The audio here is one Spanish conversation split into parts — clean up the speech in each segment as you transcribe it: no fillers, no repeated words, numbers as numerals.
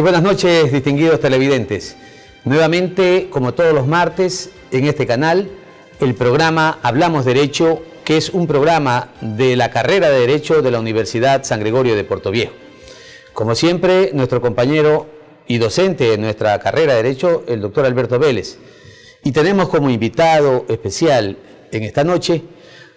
Muy buenas noches, distinguidos televidentes. Nuevamente, como todos los martes, en este canal, el programa Hablamos Derecho, que es un programa de la carrera de Derecho de la Universidad San Gregorio de Portoviejo. Como siempre, nuestro compañero y docente de nuestra carrera de Derecho, el doctor Alberto Vélez. Y tenemos como invitado especial en esta noche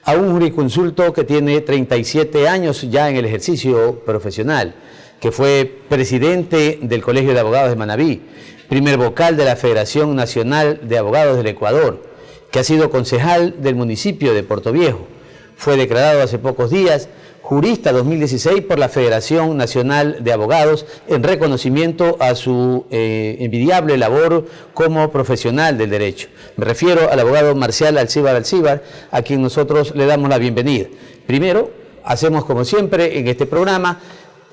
a un jurisconsulto que tiene 37 años ya en el ejercicio profesional, que fue presidente del Colegio de Abogados de Manabí, primer vocal de la Federación Nacional de Abogados del Ecuador, que ha sido concejal del municipio de Portoviejo. Fue declarado hace pocos días jurista 2016 por la Federación Nacional de Abogados en reconocimiento a su envidiable labor como profesional del derecho. Me refiero al abogado Marcial Alcíbar Alcíbar, a quien nosotros le damos la bienvenida. Primero, hacemos como siempre en este programa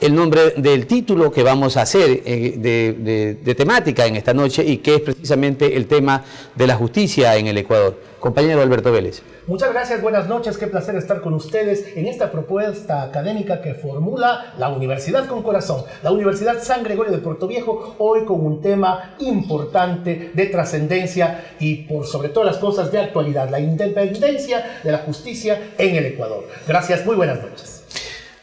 el nombre del título que vamos a hacer de temática en esta noche y que es precisamente el tema de la justicia en el Ecuador. Compañero Alberto Vélez. Muchas gracias, buenas noches, qué placer estar con ustedes en esta propuesta académica que formula la Universidad con Corazón, la Universidad San Gregorio de Portoviejo, hoy con un tema importante de trascendencia y por sobre todas las cosas de actualidad, la independencia de la justicia en el Ecuador. Gracias, muy buenas noches.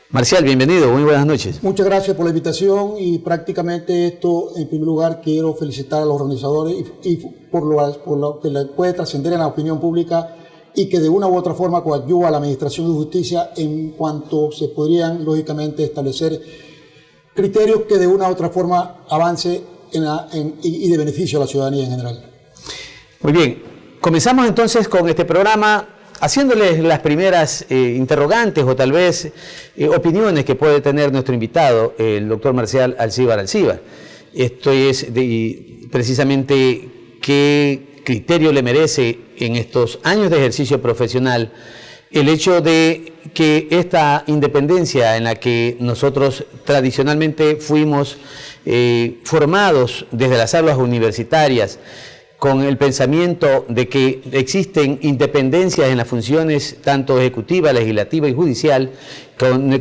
Marcial, bienvenido, muy buenas noches. Muchas gracias por la invitación y prácticamente esto, en primer lugar, quiero felicitar a los organizadores y por lo que le puede trascender en la opinión pública y que de una u otra forma coadyuva a la Administración de Justicia en cuanto se podrían, lógicamente, establecer criterios que de una u otra forma avance y de beneficio a la ciudadanía en general. Muy bien, comenzamos entonces con este programa haciéndoles las primeras interrogantes o tal vez opiniones que puede tener nuestro invitado, el doctor Marcial Alcíbar Alcíbar. Esto es precisamente qué criterio le merece en estos años de ejercicio profesional el hecho de que esta independencia en la que nosotros tradicionalmente fuimos formados desde las aulas universitarias, con el pensamiento de que existen independencias en las funciones tanto ejecutiva, legislativa y judicial,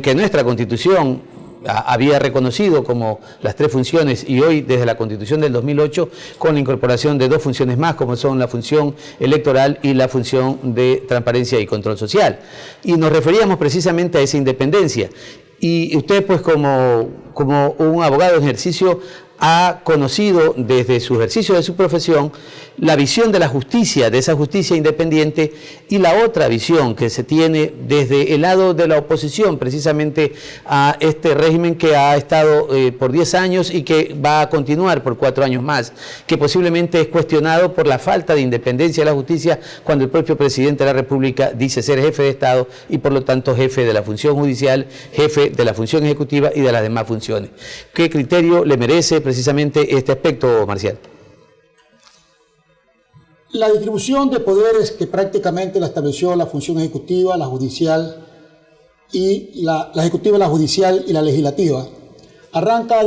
que nuestra Constitución había reconocido como las tres funciones y hoy desde la Constitución del 2008 con la incorporación de dos funciones más como son la función electoral y la función de transparencia y control social. Y nos referíamos precisamente a esa independencia. Y usted pues como un abogado en ejercicio ha conocido desde su ejercicio de su profesión la visión de la justicia, de esa justicia independiente y la otra visión que se tiene desde el lado de la oposición precisamente a este régimen que ha estado por 10 años y que va a continuar por 4 años más, que posiblemente es cuestionado por la falta de independencia de la justicia cuando el propio presidente de la República dice ser jefe de Estado y por lo tanto jefe de la función judicial, jefe de la función ejecutiva y de las demás funciones. ¿Qué criterio le merece precisamente este aspecto, Marcial? La distribución de poderes que prácticamente la estableció la función ejecutiva, la judicial y la ejecutiva, la judicial y la legislativa arranca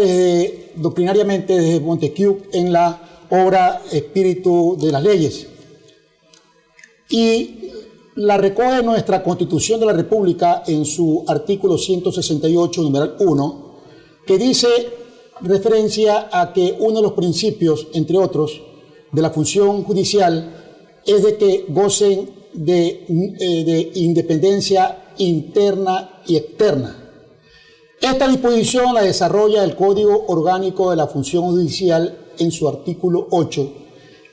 doctrinariamente desde Montesquieu en la obra Espíritu de las Leyes y la recoge nuestra Constitución de la República en su artículo 168, numeral 1, que dice referencia a que uno de los principios, entre otros, de la función judicial es de que gocen de independencia interna y externa. Esta disposición la desarrolla el Código Orgánico de la Función Judicial en su artículo 8,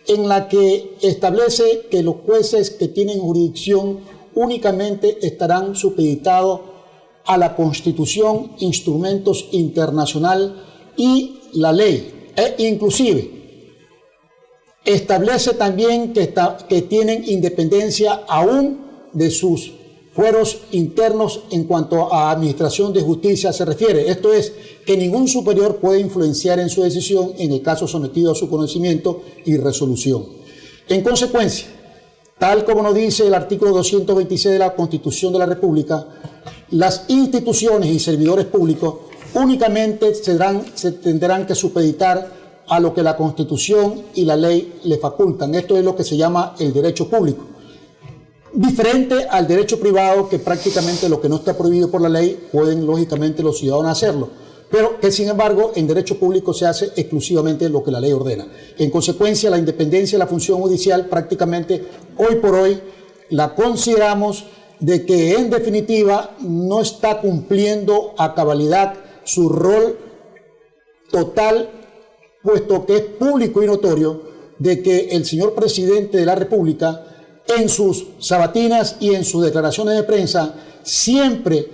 en la que establece que los jueces que tienen jurisdicción únicamente estarán supeditados a la Constitución, instrumentos internacionales y la ley, e inclusive establece también que tienen independencia aún de sus fueros internos en cuanto a administración de justicia se refiere. Esto es, que ningún superior puede influenciar en su decisión en el caso sometido a su conocimiento y resolución. En consecuencia, tal como nos dice el artículo 226 de la Constitución de la República, las instituciones y servidores públicos únicamente se tendrán que supeditar a lo que la Constitución y la ley le facultan. Esto es lo que se llama el derecho público. Diferente al derecho privado, que prácticamente lo que no está prohibido por la ley, pueden lógicamente los ciudadanos hacerlo. pero que sin embargo en derecho público se hace exclusivamente lo que la ley ordena. En consecuencia, la independencia de la función judicial prácticamente hoy por hoy la consideramos de que en definitiva no está cumpliendo a cabalidad su rol total, puesto que es público y notorio de que el señor presidente de la República en sus sabatinas y en sus declaraciones de prensa siempre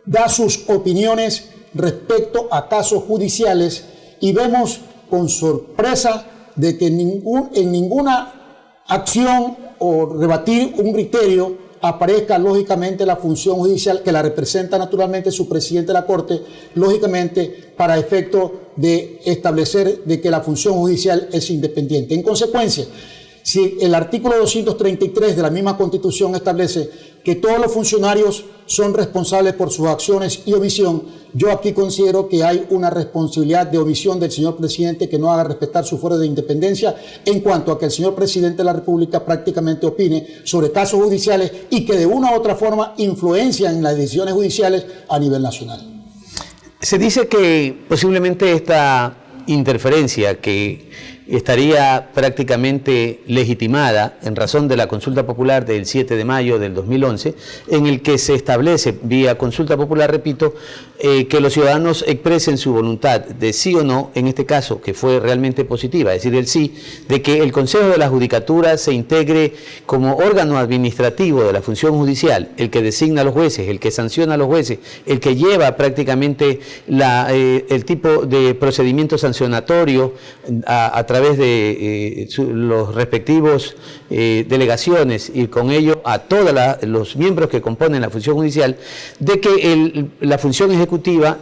da sus opiniones respecto a casos judiciales, y vemos con sorpresa de que en ninguna acción o rebatir un criterio aparezca lógicamente la función judicial, que la representa naturalmente su presidente de la Corte, lógicamente para efecto de establecer de que la función judicial es independiente. En consecuencia, si el artículo 233 de la misma Constitución establece que todos los funcionarios son responsables por sus acciones y omisión, yo aquí considero que hay una responsabilidad de omisión del señor presidente que no haga respetar su fuero de independencia en cuanto a que el señor presidente de la República prácticamente opine sobre casos judiciales y que de una u otra forma influencian en las decisiones judiciales a nivel nacional. Se dice que posiblemente esta interferencia que estaría prácticamente legitimada en razón de la consulta popular del 7 de mayo del 2011, en el que se establece, vía consulta popular, repito, que los ciudadanos expresen su voluntad de sí o no, en este caso, que fue realmente positiva, es decir, el sí, de que el Consejo de la Judicatura se integre como órgano administrativo de la función judicial, el que designa a los jueces, el que sanciona a los jueces, el que lleva prácticamente el tipo de procedimiento sancionatorio a través de los respectivos delegaciones, y con ello a todos los miembros que componen la función judicial, de que la función ejecutiva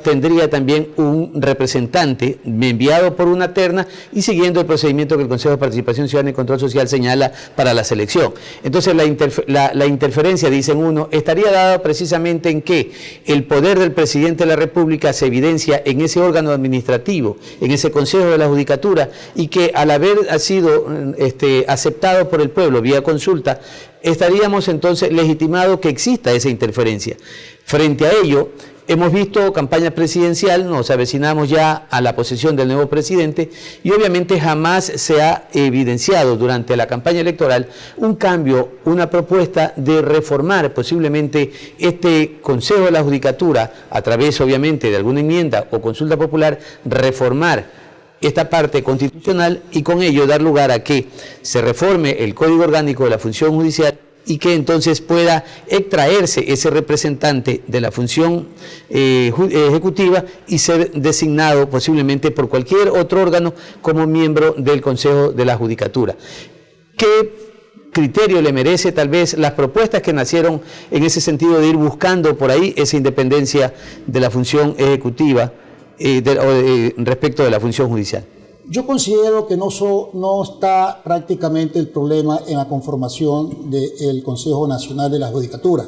tendría también un representante enviado por una terna y siguiendo el procedimiento que el Consejo de Participación Ciudadana y Control Social señala para la selección. Entonces la interferencia, dicen uno, estaría dada precisamente en que el poder del presidente de la República se evidencia en ese órgano administrativo, en ese Consejo de la Judicatura, y que al haber sido aceptado por el pueblo vía consulta, estaríamos entonces legitimado que exista esa interferencia. Frente a ello, hemos visto campaña presidencial, nos avecinamos ya a la posesión del nuevo presidente, y obviamente jamás se ha evidenciado durante la campaña electoral un cambio, una propuesta de reformar posiblemente este Consejo de la Judicatura a través obviamente de alguna enmienda o consulta popular, reformar esta parte constitucional y con ello dar lugar a que se reforme el Código Orgánico de la Función Judicial y que entonces pueda extraerse ese representante de la función ejecutiva y ser designado posiblemente por cualquier otro órgano como miembro del Consejo de la Judicatura. ¿Qué criterio le merece tal vez las propuestas que nacieron en ese sentido de ir buscando por ahí esa independencia de la función ejecutiva respecto de la función judicial? Yo considero que no está prácticamente el problema en la conformación del Consejo Nacional de la Judicatura,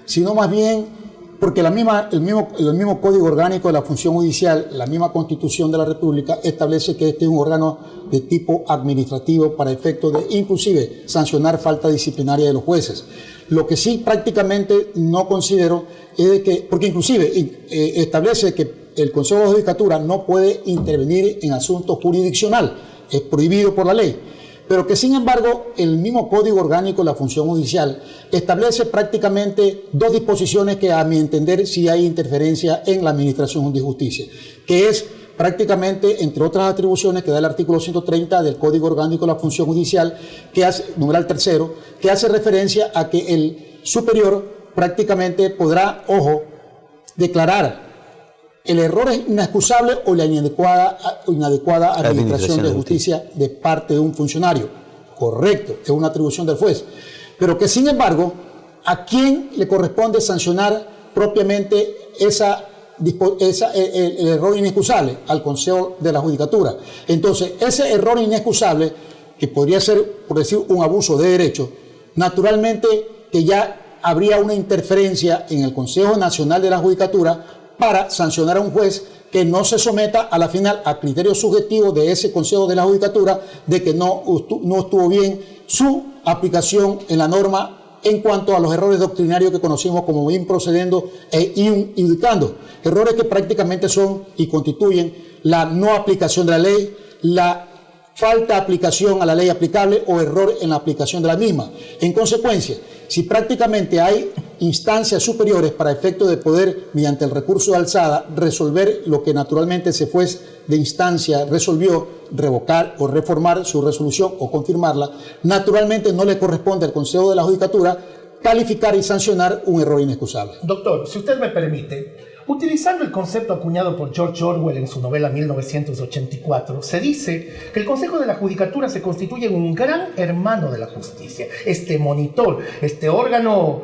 sino más bien porque el mismo Código Orgánico de la Función Judicial, la misma Constitución de la República, establece que este es un órgano de tipo administrativo para efectos de inclusive sancionar falta disciplinaria de los jueces. Lo que sí prácticamente no considero es de que, porque inclusive establece que el Consejo de la Judicatura no puede intervenir en asuntos jurisdiccional, es prohibido por la ley, pero que sin embargo el mismo Código Orgánico de la Función Judicial establece prácticamente dos disposiciones que a mi entender sí hay interferencia en la administración de justicia, que es prácticamente, entre otras atribuciones que da el artículo 130 del Código Orgánico de la Función Judicial, que hace, numeral tercero, que hace referencia a que el superior prácticamente podrá, declarar el error es inexcusable o la inadecuada administración de justicia de parte de un funcionario. Correcto, es una atribución del juez. Pero que sin embargo, ¿a quién le corresponde sancionar propiamente el error inexcusable? Al Consejo de la Judicatura. Entonces, ese error inexcusable, que podría ser, por decir, un abuso de derecho, naturalmente que ya habría una interferencia en el Consejo Nacional de la Judicatura para sancionar a un juez que no se someta a la final a criterios subjetivos de ese Consejo de la Judicatura de que no estuvo bien su aplicación en la norma en cuanto a los errores doctrinarios que conocimos como improcedendo e indicando, errores que prácticamente son y constituyen la no aplicación de la ley, la falta de aplicación a la ley aplicable o error en la aplicación de la misma. En consecuencia, si prácticamente hay instancias superiores para efecto de poder, mediante el recurso de alzada, resolver lo que naturalmente ese juez de instancia resolvió, revocar o reformar su resolución o confirmarla, naturalmente no le corresponde al Consejo de la Judicatura calificar y sancionar un error inexcusable. Doctor, si usted me permite, utilizando el concepto acuñado por George Orwell en su novela 1984, se dice que el Consejo de la Judicatura se constituye en un gran hermano de la justicia, este monitor, este órgano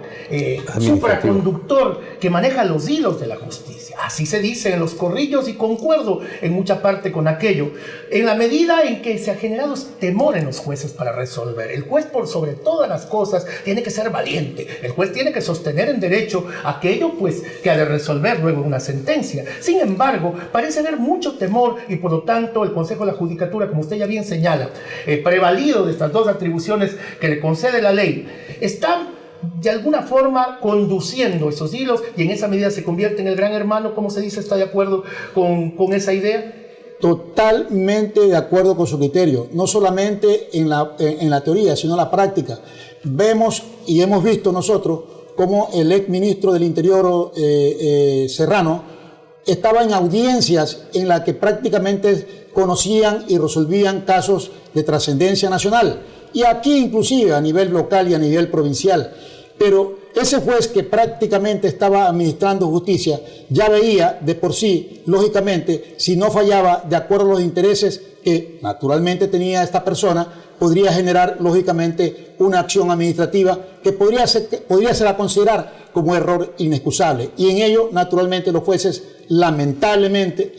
supraconductor que maneja los hilos de la justicia. Así se dice en los corrillos y concuerdo en mucha parte con aquello, en la medida en que se ha generado temor en los jueces para resolver. El juez, por sobre todas las cosas, tiene que ser valiente. El juez tiene que sostener en derecho aquello pues que ha de resolver luego una sentencia. Sin embargo, parece haber mucho temor y por lo tanto el Consejo de la Judicatura, como usted ya bien señala, prevalido de estas dos atribuciones que le concede la ley, está de alguna forma conduciendo esos hilos y en esa medida se convierte en el gran hermano. ¿Cómo se dice? ¿Está de acuerdo con esa idea? Totalmente de acuerdo con su criterio, no solamente en la teoría, sino en la práctica. Vemos y hemos visto nosotros cómo el ex ministro del Interior, Serrano, estaba en audiencias en las que prácticamente conocían y resolvían casos de trascendencia nacional, y aquí inclusive a nivel local y a nivel provincial. Pero ese juez que prácticamente estaba administrando justicia ya veía de por sí, lógicamente, si no fallaba de acuerdo a los intereses que naturalmente tenía esta persona, podría generar lógicamente una acción administrativa que podría ser a considerar como error inexcusable. Y en ello, naturalmente, los jueces, lamentablemente,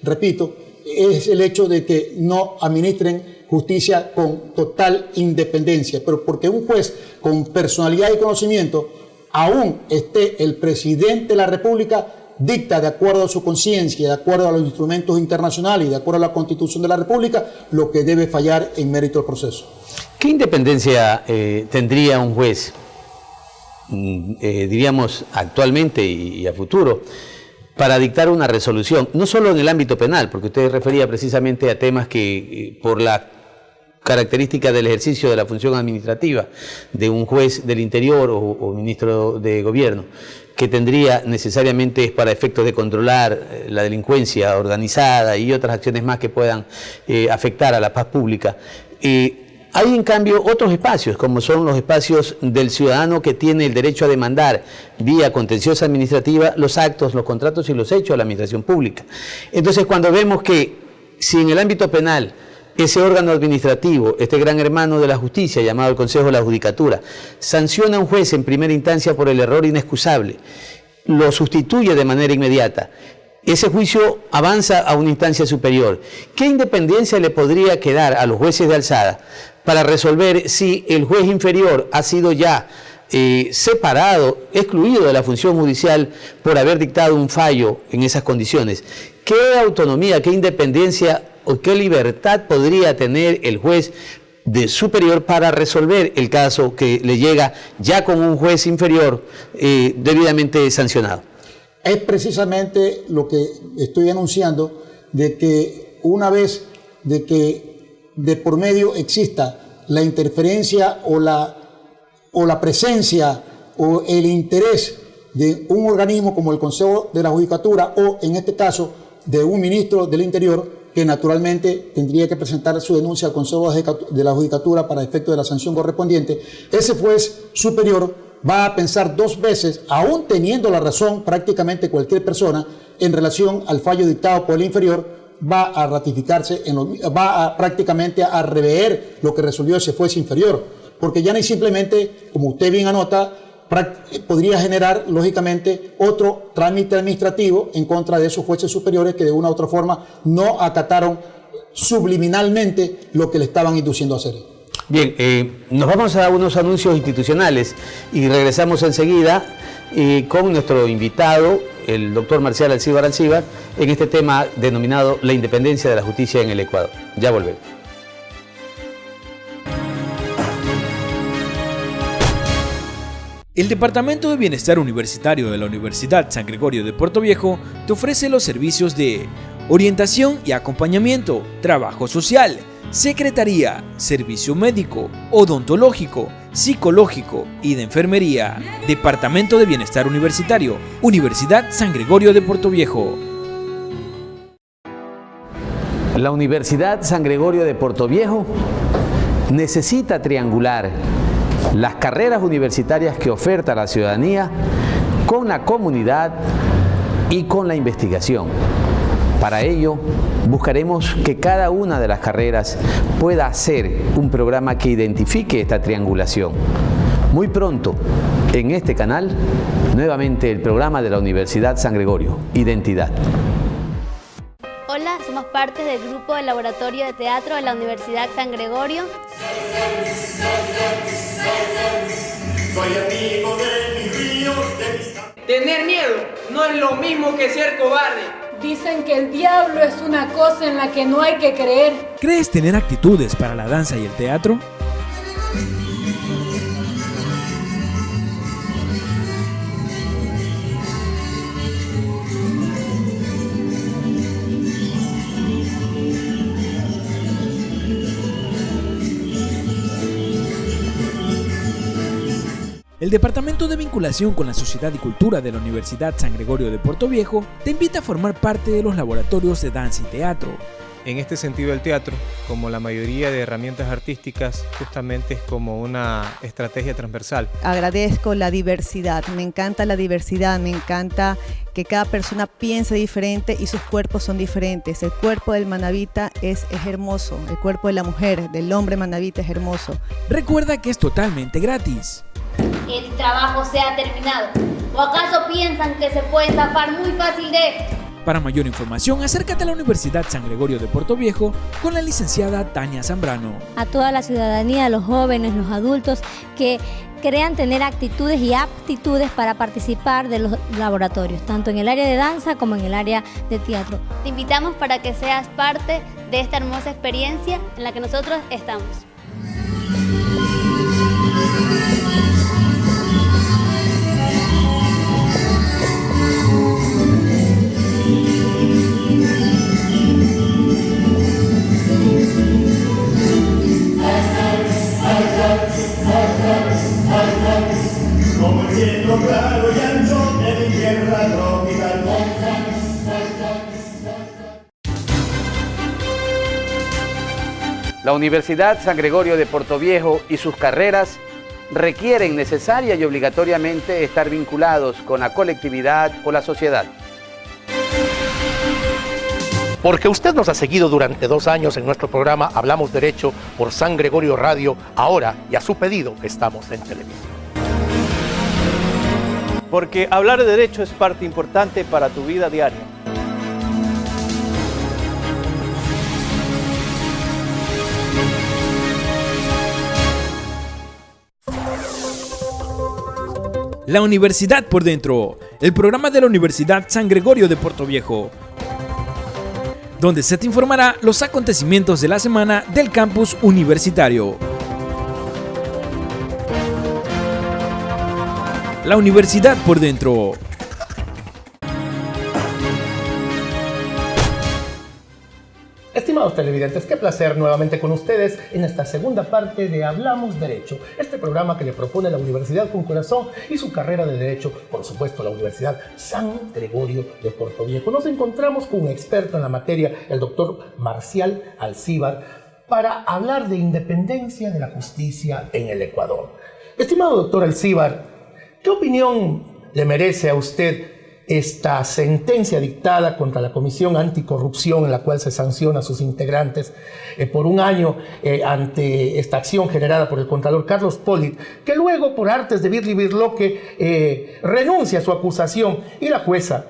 repito, es el hecho de que no administren justicia con total independencia, pero porque un juez con personalidad y conocimiento, aún esté el presidente de la República, dicta de acuerdo a su conciencia, de acuerdo a los instrumentos internacionales y de acuerdo a la Constitución de la República, lo que debe fallar en mérito del proceso. ¿Qué independencia tendría un juez, diríamos, actualmente y a futuro, para dictar una resolución, no solo en el ámbito penal, porque usted refería precisamente a temas que por la característica del ejercicio de la función administrativa de un juez del Interior o ministro de Gobierno, que tendría necesariamente para efectos de controlar la delincuencia organizada y otras acciones más que puedan afectar a la paz pública. Hay en cambio otros espacios, como son los espacios del ciudadano que tiene el derecho a demandar vía contenciosa administrativa los actos, los contratos y los hechos de la administración pública. Entonces, cuando vemos que si en el ámbito penal ese órgano administrativo, este gran hermano de la justicia llamado el Consejo de la Judicatura, sanciona a un juez en primera instancia por el error inexcusable, lo sustituye de manera inmediata, ese juicio avanza a una instancia superior, ¿qué independencia le podría quedar a los jueces de alzada para resolver si el juez inferior ha sido ya separado, excluido de la función judicial por haber dictado un fallo en esas condiciones? ¿Qué autonomía, qué independencia o qué libertad podría tener el juez de superior para resolver el caso que le llega ya con un juez inferior debidamente sancionado? Es precisamente lo que estoy anunciando, de que una vez de que de por medio exista la interferencia o la presencia o el interés de un organismo como el Consejo de la Judicatura o en este caso de un ministro del Interior, que naturalmente tendría que presentar su denuncia al Consejo de la Judicatura para efecto de la sanción correspondiente, ese juez superior va a pensar dos veces, aún teniendo la razón prácticamente cualquier persona, en relación al fallo dictado por el inferior, va a ratificarse, prácticamente a rever lo que resolvió ese juez inferior, porque ya no simplemente, como usted bien anota, podría generar lógicamente otro trámite administrativo en contra de esos jueces superiores que de una u otra forma no acataron subliminalmente lo que le estaban induciendo a hacer. Bien, nos vamos a unos anuncios institucionales y regresamos enseguida con nuestro invitado, el doctor Marcial Alcíbar Alcíbar, en este tema denominado la independencia de la justicia en el Ecuador. Ya volvemos. El Departamento de Bienestar Universitario de la Universidad San Gregorio de Puerto Viejo te ofrece los servicios de orientación y acompañamiento, trabajo social, secretaría, servicio médico, odontológico, psicológico y de enfermería. Departamento de Bienestar Universitario, Universidad San Gregorio de Puerto Viejo. La Universidad San Gregorio de Puerto Viejo necesita triangular las carreras universitarias que oferta la ciudadanía con la comunidad y con la investigación. Para ello, buscaremos que cada una de las carreras pueda hacer un programa que identifique esta triangulación. Muy pronto, en este canal, nuevamente el programa de la Universidad San Gregorio, Identidad. Hola, somos parte del grupo de laboratorio de teatro de la Universidad San Gregorio. Soy amigo de mis ríos, de mis... Tener miedo no es lo mismo que ser cobarde. Dicen que el diablo es una cosa en la que no hay que creer. ¿Crees tener actitudes para la danza y el teatro? El Departamento de Vinculación con la Sociedad y Cultura de la Universidad San Gregorio de Puerto Viejo te invita a formar parte de los laboratorios de danza y teatro. En este sentido, el teatro, como la mayoría de herramientas artísticas, justamente es como una estrategia transversal. Agradezco la diversidad, me encanta la diversidad, me encanta que cada persona piense diferente y sus cuerpos son diferentes. El cuerpo del manabita es hermoso, el cuerpo de la mujer, del hombre manabita es hermoso. Recuerda que es totalmente gratis. El trabajo se ha terminado. ¿O acaso piensan que se pueden zafar muy fácil de esto? Para mayor información, acércate a la Universidad San Gregorio de Puerto Viejo con la licenciada Tania Zambrano. A toda la ciudadanía, los jóvenes, los adultos que crean tener actitudes y aptitudes para participar de los laboratorios, tanto en el área de danza como en el área de teatro. Te invitamos para que seas parte de esta hermosa experiencia en la que nosotros estamos. Como el cielo claro y ancho de mi tierra tropical. La Universidad San Gregorio de Puerto Viejo y sus carreras requieren necesaria y obligatoriamente estar vinculados con la colectividad o la sociedad. Porque usted nos ha seguido durante 2 años en nuestro programa Hablamos Derecho por San Gregorio Radio, ahora y a su pedido estamos en televisión. Porque hablar de derecho es parte importante para tu vida diaria. La Universidad por Dentro, el programa de la Universidad San Gregorio de Puerto Viejo, donde se te informará los acontecimientos de la semana del campus universitario. La Universidad por Dentro. Estimados televidentes, qué placer nuevamente con ustedes en esta segunda parte de Hablamos Derecho, este programa que le propone la Universidad con Corazón y su carrera de Derecho, por supuesto la Universidad San Gregorio de Puerto Viejo. Nos encontramos con un experto en la materia, el doctor Marcial Alcíbar, para hablar de independencia de la justicia en el Ecuador. Estimado doctor Alcíbar, ¿qué opinión le merece a usted esta sentencia dictada contra la Comisión Anticorrupción en la cual se sanciona a sus integrantes por 1 año ante esta acción generada por el Contralor Carlos Polit, que luego por artes de Birli Birloque renuncia a su acusación y la jueza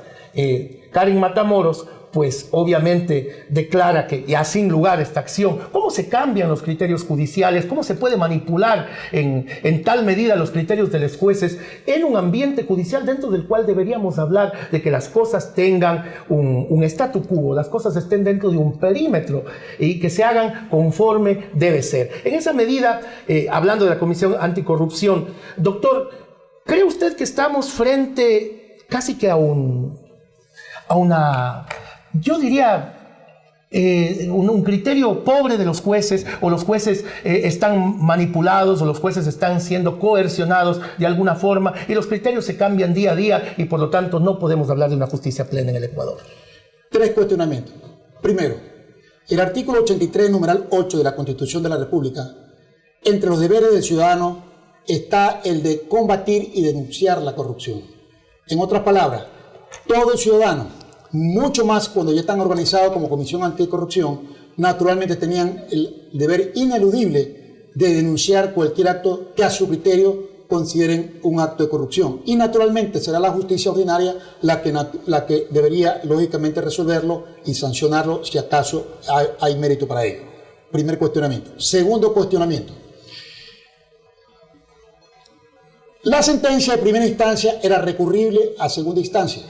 Karen Matamoros pues obviamente declara que ya sin lugar esta acción? ¿Cómo se cambian los criterios judiciales? ¿Cómo se puede manipular en tal medida los criterios de los jueces en un ambiente judicial dentro del cual deberíamos hablar de que las cosas tengan un statu quo, las cosas estén dentro de un perímetro y que se hagan conforme debe ser? En esa medida, hablando de la Comisión Anticorrupción, doctor, ¿Cree usted que estamos frente casi que a una, yo diría, un criterio pobre de los jueces, o los jueces están manipulados, o los jueces están siendo coercionados de alguna forma, y los criterios se cambian día a día, y por lo tanto no podemos hablar de una justicia plena en el Ecuador? 3 cuestionamientos. Primero, el artículo 83, numeral 8 de la Constitución de la República, entre los deberes del ciudadano está el de combatir y denunciar la corrupción. En otras palabras, todo ciudadano, mucho más cuando ya están organizados como Comisión Anticorrupción, naturalmente tenían el deber ineludible de denunciar cualquier acto que a su criterio consideren un acto de corrupción. Y naturalmente será la justicia ordinaria la que debería lógicamente resolverlo y sancionarlo si acaso hay mérito para ello. Primer cuestionamiento. Segundo cuestionamiento. La sentencia de primera instancia era recurrible a segunda instancia.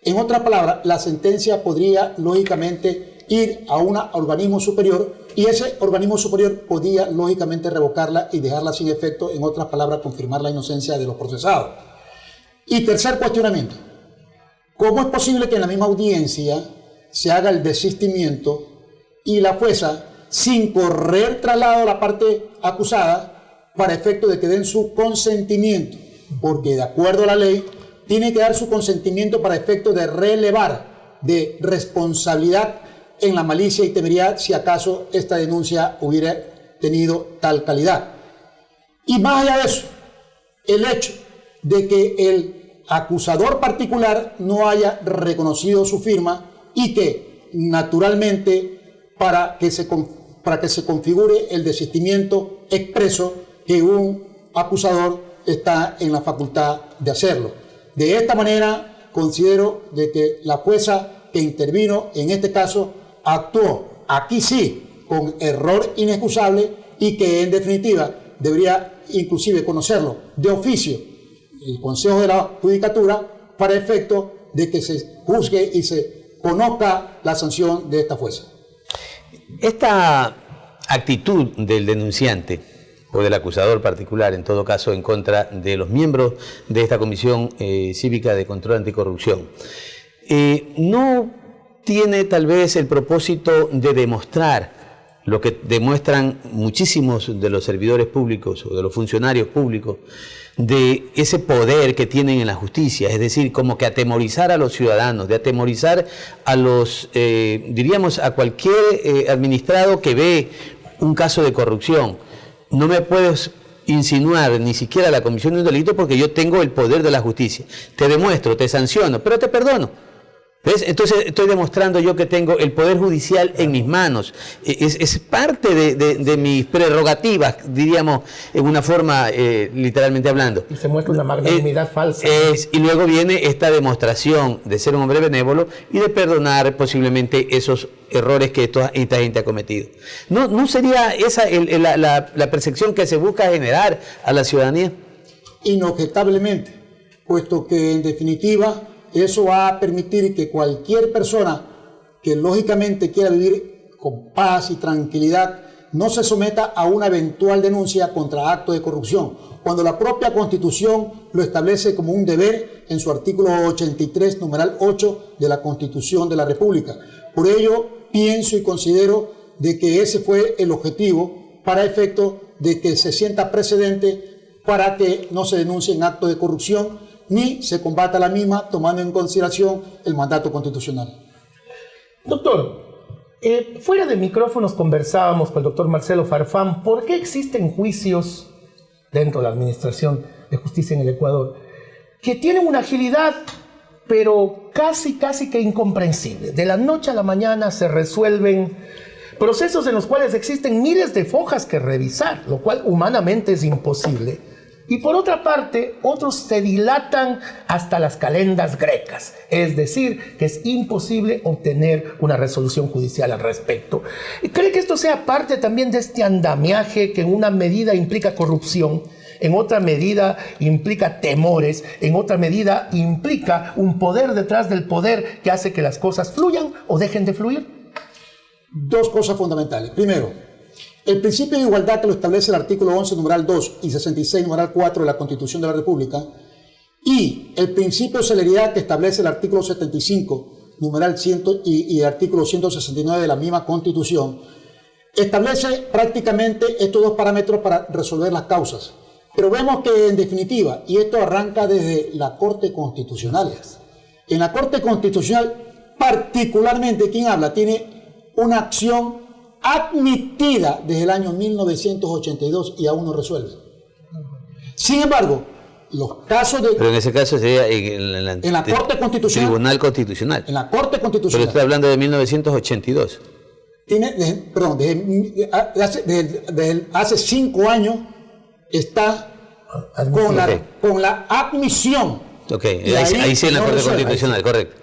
En otras palabras, la sentencia podría lógicamente ir a un organismo superior y ese organismo superior podía lógicamente revocarla y dejarla sin efecto, en otras palabras, confirmar la inocencia de los procesados. Y tercer cuestionamiento, ¿cómo es posible que en la misma audiencia se haga el desistimiento y la jueza, sin correr traslado a la parte acusada, para efecto de que den su consentimiento? Porque de acuerdo a la ley, tiene que dar su consentimiento para efecto de relevar de responsabilidad en la malicia y temeridad si acaso esta denuncia hubiera tenido tal calidad. Y más allá de eso, el hecho de que el acusador particular no haya reconocido su firma y que naturalmente para que se configure el desistimiento expreso que un acusador está en la facultad de hacerlo. De esta manera, considero de que la jueza que intervino en este caso actuó, aquí sí, con error inexcusable y que en definitiva debería inclusive conocerlo de oficio el Consejo de la Judicatura para efecto de que se juzgue y se conozca la sanción de esta jueza. Esta actitud del denunciante o del acusador particular, en todo caso en contra de los miembros de esta Comisión Cívica de Control Anticorrupción, no tiene tal vez el propósito de demostrar lo que demuestran muchísimos de los servidores públicos o de los funcionarios públicos, de ese poder que tienen en la justicia, es decir, como que atemorizar a los ciudadanos, de atemorizar a los, diríamos, a cualquier administrado que ve un caso de corrupción. No me puedes insinuar ni siquiera la comisión de un delito porque yo tengo el poder de la justicia. Te demuestro, te sanciono, pero te perdono. ¿Ves? Entonces estoy demostrando yo que tengo el poder judicial en mis manos. Es parte de mis prerrogativas, diríamos, en una forma literalmente hablando. Y se muestra una magnanimidad falsa. Y luego viene esta demostración de ser un hombre benévolo y de perdonar posiblemente esos errores que esta gente ha cometido. ¿No sería esa la percepción que se busca generar a la ciudadanía? Inobjetablemente, puesto que en definitiva eso va a permitir que cualquier persona que lógicamente quiera vivir con paz y tranquilidad no se someta a una eventual denuncia contra actos de corrupción, cuando la propia Constitución lo establece como un deber en su artículo 83, numeral 8 de la Constitución de la República. Por ello, pienso y considero de que ese fue el objetivo para efecto de que se sienta precedente para que no se denuncien actos de corrupción ni se combata la misma tomando en consideración el mandato constitucional. Doctor, fuera de micrófonos conversábamos con el doctor Marcelo Farfán por qué existen juicios dentro de la Administración de Justicia en el Ecuador que tienen una agilidad pero casi que incomprensible. De la noche a la mañana se resuelven procesos en los cuales existen miles de hojas que revisar, lo cual humanamente es imposible. Y por otra parte, otros se dilatan hasta las calendas grecas, es decir, que es imposible obtener una resolución judicial al respecto. ¿Cree que esto sea parte también de este andamiaje que en una medida implica corrupción, en otra medida implica temores, en otra medida implica un poder detrás del poder que hace que las cosas fluyan o dejen de fluir? Dos cosas fundamentales. Primero, el principio de igualdad que lo establece el artículo 11, numeral 2 y 66, numeral 4 de la Constitución de la República, y el principio de celeridad que establece el artículo 75, numeral 100 y el artículo 169 de la misma Constitución, establece prácticamente estos dos parámetros para resolver las causas. Pero vemos que en definitiva, y esto arranca desde la Corte Constitucional, en la Corte Constitucional particularmente, ¿quién habla? Tiene una acción admitida desde el año 1982 y aún no resuelve. Sin embargo, los casos de... Pero en ese caso sería en la Corte Constitucional. Tribunal Constitucional. En la Corte Constitucional. Pero estoy hablando de 1982. Tiene, desde hace 5 años está con la admisión. Ok, ahí sí en la Corte Constitucional, correcto.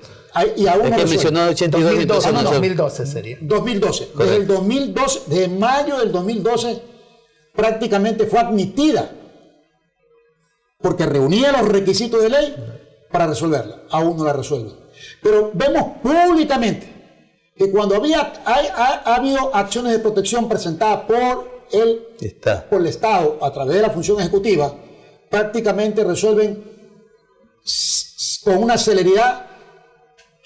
Y aún es que mencionó 82 2012 sería. 2012. Desde el 2012, desde mayo del 2012, prácticamente fue admitida porque reunía los requisitos de ley para resolverla. Aún no la resuelve. Pero vemos públicamente que cuando ha habido acciones de protección presentadas por el Estado a través de la función ejecutiva, prácticamente resuelven con una celeridad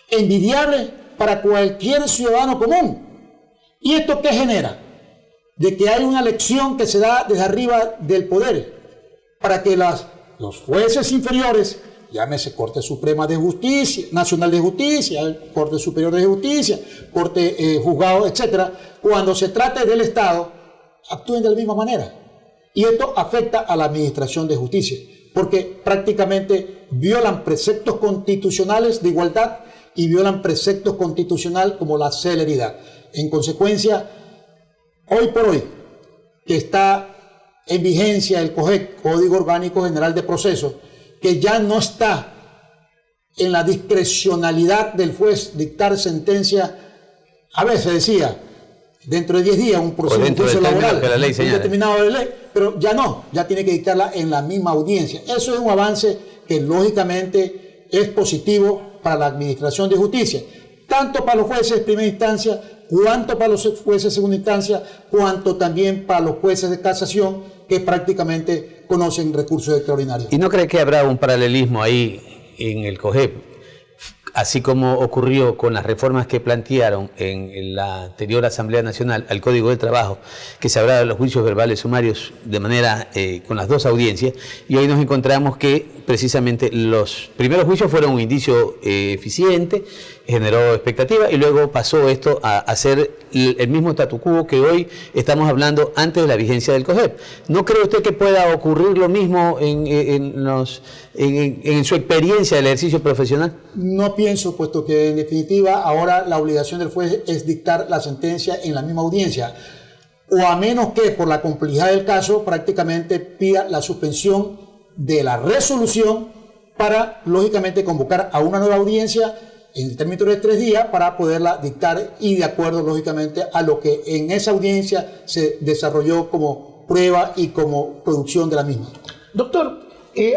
envidiable para cualquier ciudadano común. ¿Y esto qué genera? De que hay una elección que se da desde arriba del poder para que los jueces inferiores, llámese Corte Suprema de Justicia, Nacional de Justicia, Corte Superior de Justicia, Corte Juzgado, etcétera, cuando se trate del Estado, actúen de la misma manera. Y esto afecta a la administración de justicia, porque prácticamente violan preceptos constitucionales de igualdad y violan preceptos constitucionales como la celeridad. En consecuencia, hoy por hoy, que está en vigencia el COGEC, Código Orgánico General de Procesos, que ya no está en la discrecionalidad del juez dictar sentencia, a veces decía, dentro de 10 días un proceso laboral determinado de ley, pero ya no, ya tiene que dictarla en la misma audiencia. Eso es un avance que lógicamente es positivo para la administración de justicia, tanto para los jueces de primera instancia, cuanto para los jueces de segunda instancia, cuanto también para los jueces de casación que prácticamente conocen recursos extraordinarios. ¿Y no cree que habrá un paralelismo ahí en el COGEP? Así como ocurrió con las reformas que plantearon en la anterior Asamblea Nacional al Código del Trabajo, que se hablaba de los juicios verbales sumarios de manera con las dos audiencias, y hoy nos encontramos que precisamente los primeros juicios fueron un indicio eficiente, generó expectativa, y luego pasó esto a ser el mismo statu quo que hoy estamos hablando antes de la vigencia del COGEP. ¿No cree usted que pueda ocurrir lo mismo en su experiencia del ejercicio profesional? No pienso, puesto que en definitiva ahora la obligación del juez es dictar la sentencia en la misma audiencia, o a menos que por la complejidad del caso prácticamente pida la suspensión de la resolución para lógicamente convocar a una nueva audiencia en el término de 3 días para poderla dictar y de acuerdo lógicamente a lo que en esa audiencia se desarrolló como prueba y como producción de la misma. Doctor,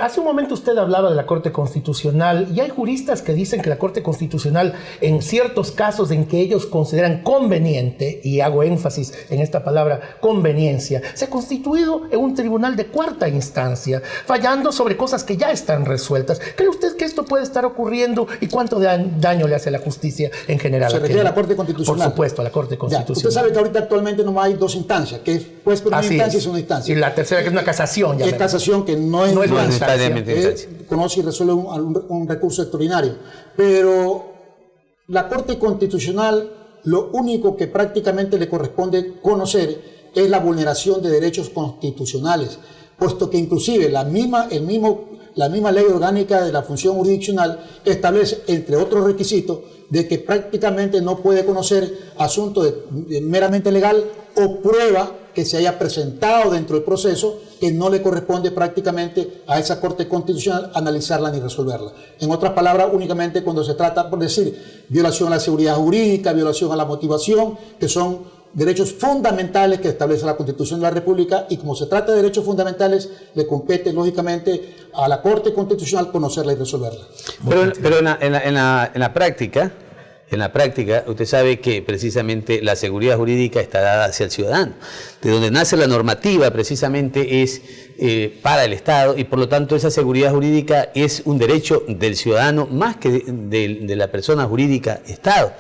hace un momento usted hablaba de la Corte Constitucional y hay juristas que dicen que la Corte Constitucional en ciertos casos en que ellos consideran conveniente, y hago énfasis en esta palabra conveniencia, se ha constituido en un tribunal de 4ª instancia, fallando sobre cosas que ya están resueltas. ¿Cree usted que esto puede estar ocurriendo y cuánto daño le hace a la justicia en general? Se refiere a la Corte Constitucional. Por supuesto, a la Corte Constitucional. Ya, usted sabe que ahorita actualmente no hay 2 instancias, que es juez por una instancia y segunda instancia. Y la tercera que es una casación. Es casación, que no es conoce y resuelve un recurso extraordinario. Pero la Corte Constitucional lo único que prácticamente le corresponde conocer es la vulneración de derechos constitucionales, puesto que inclusive la misma ley orgánica de la función jurisdiccional establece, entre otros requisitos, de que prácticamente no puede conocer asuntos meramente legal o prueba que se haya presentado dentro del proceso que no le corresponde prácticamente a esa Corte Constitucional analizarla ni resolverla. En otras palabras, únicamente cuando se trata, por decir, violación a la seguridad jurídica, violación a la motivación, que son derechos fundamentales que establece la Constitución de la República, y como se trata de derechos fundamentales, le compete lógicamente a la Corte Constitucional conocerla y resolverla. Pero en la práctica, usted sabe que precisamente la seguridad jurídica está dada hacia el ciudadano. de donde nace la normativa precisamente es para el Estado, y por lo tanto esa seguridad jurídica es un derecho del ciudadano más que de la persona jurídica Estado.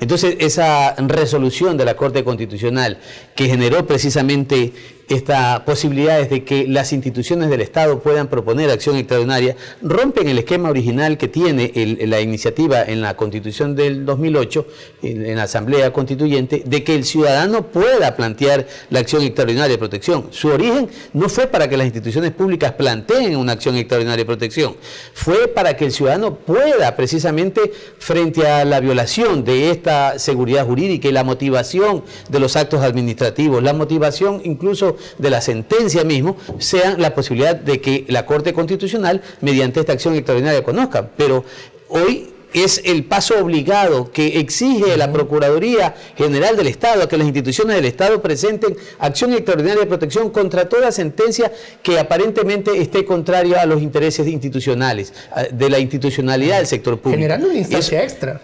Entonces esa resolución de la Corte Constitucional que generó precisamente esta posibilidad de que las instituciones del Estado puedan proponer acción extraordinaria, rompen el esquema original que tiene la iniciativa en la Constitución del 2008, en la Asamblea Constituyente, de que el ciudadano pueda plantear la acción extraordinaria de protección. Su origen no fue para que las instituciones públicas planteen una acción extraordinaria de protección, fue para que el ciudadano pueda precisamente, frente a la violación de esta seguridad jurídica y la motivación de los actos administrativos, la motivación incluso de la sentencia mismo, sea la posibilidad de que la Corte Constitucional, mediante esta acción extraordinaria, conozca. Pero hoy es el paso obligado que exige la Procuraduría General del Estado, a que las instituciones del Estado presenten acción extraordinaria de protección contra toda sentencia que aparentemente esté contraria a los intereses institucionales, de la institucionalidad del sector público. Generando una instancia extra.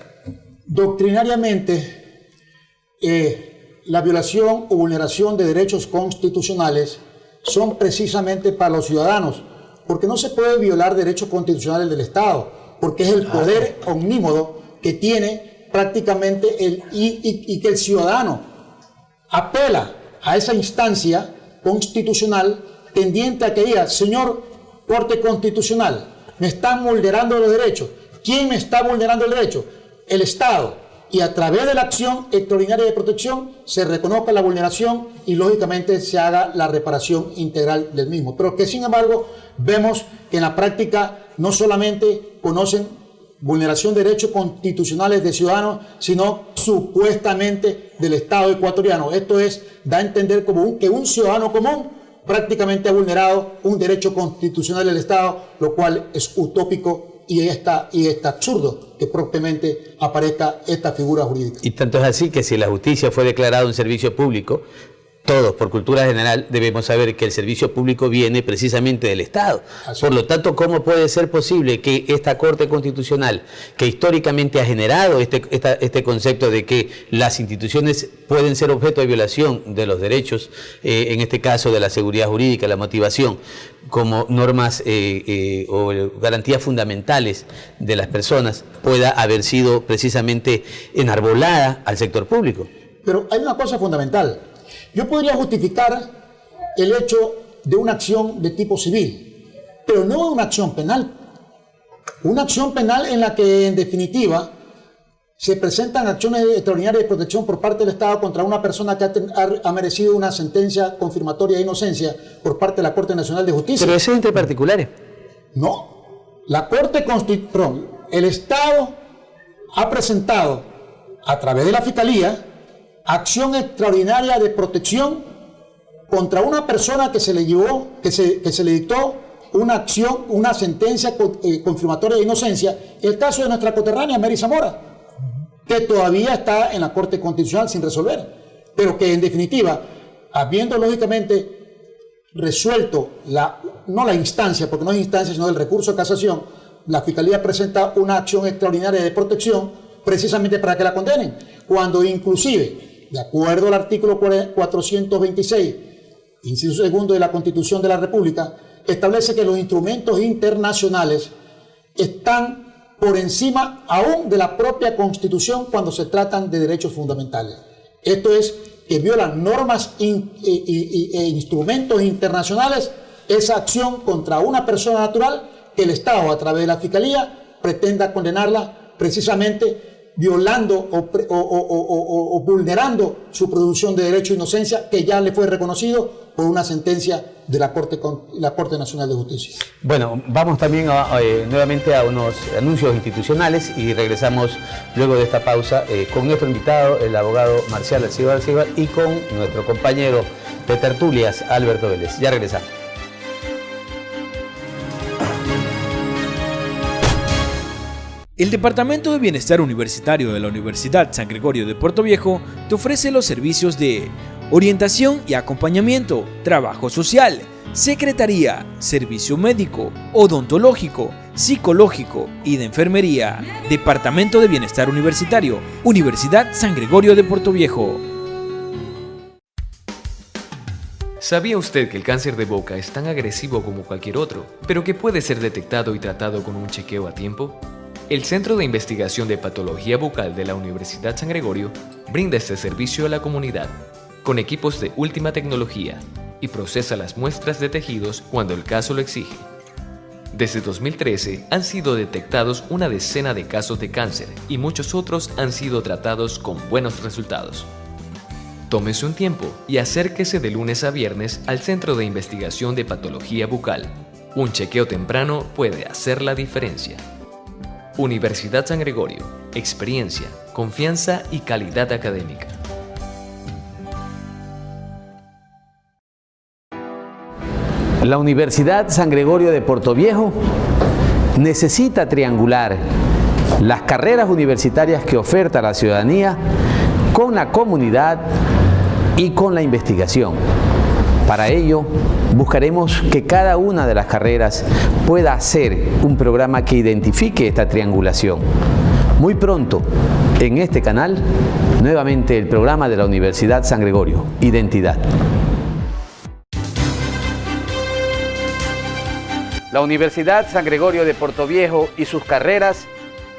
Doctrinariamente, la violación o vulneración de derechos constitucionales son precisamente para los ciudadanos, porque no se puede violar derechos constitucionales del Estado, porque es el poder omnímodo que tiene prácticamente y que el ciudadano apela a esa instancia constitucional tendiente a que diga: señor Corte Constitucional, me están vulnerando los derechos. ¿Quién me está vulnerando el derecho? El Estado. Y a través de la acción extraordinaria de protección se reconozca la vulneración y lógicamente se haga la reparación integral del mismo. Pero que sin embargo vemos que en la práctica no solamente conocen vulneración de derechos constitucionales de ciudadanos, sino supuestamente del Estado ecuatoriano. Esto da a entender como que un ciudadano común prácticamente ha vulnerado un derecho constitucional del Estado, lo cual es utópico y está absurdo que propiamente aparezca esta figura jurídica. Y tanto es así que si la justicia fue declarada un servicio público, todos, por cultura general, debemos saber que el servicio público viene precisamente del Estado. Por lo tanto, ¿cómo puede ser posible que esta Corte Constitucional, que históricamente ha generado este concepto de que las instituciones pueden ser objeto de violación de los derechos, en este caso de la seguridad jurídica, la motivación, como normas o garantías fundamentales de las personas, pueda haber sido precisamente enarbolada al sector público? Pero hay una cosa fundamental. Yo podría justificar el hecho de una acción de tipo civil, pero no una acción penal. Una acción penal en la que, en definitiva, se presentan acciones extraordinarias de protección por parte del Estado contra una persona que ha merecido una sentencia confirmatoria de inocencia por parte de la Corte Nacional de Justicia. Pero eso es entre particulares. No. El Estado ha presentado, a través de la Fiscalía, acción extraordinaria de protección contra una persona que se le llevó, que se le dictó una sentencia confirmatoria de inocencia, el caso de nuestra coterránea Mary Zamora, que todavía está en la Corte Constitucional sin resolver, pero que en definitiva, habiendo lógicamente resuelto no la instancia, porque no es instancia, sino el recurso de casación, la Fiscalía presenta una acción extraordinaria de protección precisamente para que la condenen, cuando inclusive, de acuerdo al artículo 426, inciso segundo de la Constitución de la República, establece que los instrumentos internacionales están por encima aún de la propia Constitución cuando se tratan de derechos fundamentales. Esto es, que violan normas e instrumentos internacionales, esa acción contra una persona natural que el Estado, a través de la Fiscalía, pretenda condenarla precisamente violando o vulnerando su presunción de derecho a inocencia, que ya le fue reconocido por una sentencia de la Corte Nacional de Justicia. Bueno, vamos también nuevamente a unos anuncios institucionales y regresamos luego de esta pausa con nuestro invitado, el abogado Marcial Alcíbar, y con nuestro compañero de tertulias, Alberto Vélez. Ya regresamos. El Departamento de Bienestar Universitario de la Universidad San Gregorio de Puerto Viejo te ofrece los servicios de orientación y acompañamiento, trabajo social, secretaría, servicio médico, odontológico, psicológico y de enfermería. Departamento de Bienestar Universitario, Universidad San Gregorio de Puerto Viejo. ¿Sabía usted que el cáncer de boca es tan agresivo como cualquier otro, pero que puede ser detectado y tratado con un chequeo a tiempo? El Centro de Investigación de Patología Bucal de la Universidad San Gregorio brinda este servicio a la comunidad, con equipos de última tecnología, y procesa las muestras de tejidos cuando el caso lo exige. Desde 2013 han sido detectados una decena de casos de cáncer y muchos otros han sido tratados con buenos resultados. Tómese un tiempo y acérquese de lunes a viernes al Centro de Investigación de Patología Bucal. Un chequeo temprano puede hacer la diferencia. Universidad San Gregorio. Experiencia, confianza y calidad académica. La Universidad San Gregorio de Portoviejo necesita triangular las carreras universitarias que oferta la ciudadanía con la comunidad y con la investigación. Para ello, buscaremos que cada una de las carreras pueda hacer un programa que identifique esta triangulación. Muy pronto, en este canal, nuevamente el programa de la Universidad San Gregorio, Identidad. La Universidad San Gregorio de Portoviejo y sus carreras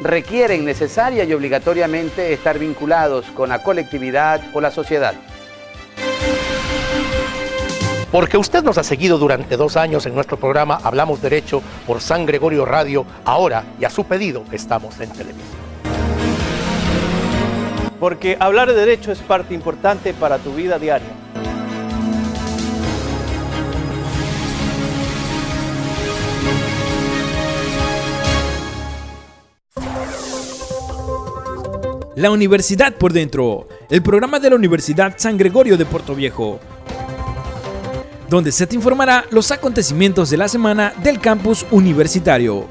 requieren necesaria y obligatoriamente estar vinculados con la colectividad o la sociedad. Porque usted nos ha seguido durante 2 años en nuestro programa Hablamos Derecho por San Gregorio Radio, ahora y a su pedido estamos en televisión. Porque hablar de derecho es parte importante para tu vida diaria. La Universidad por Dentro, el programa de la Universidad San Gregorio de Portoviejo, donde se te informará los acontecimientos de la semana del campus universitario.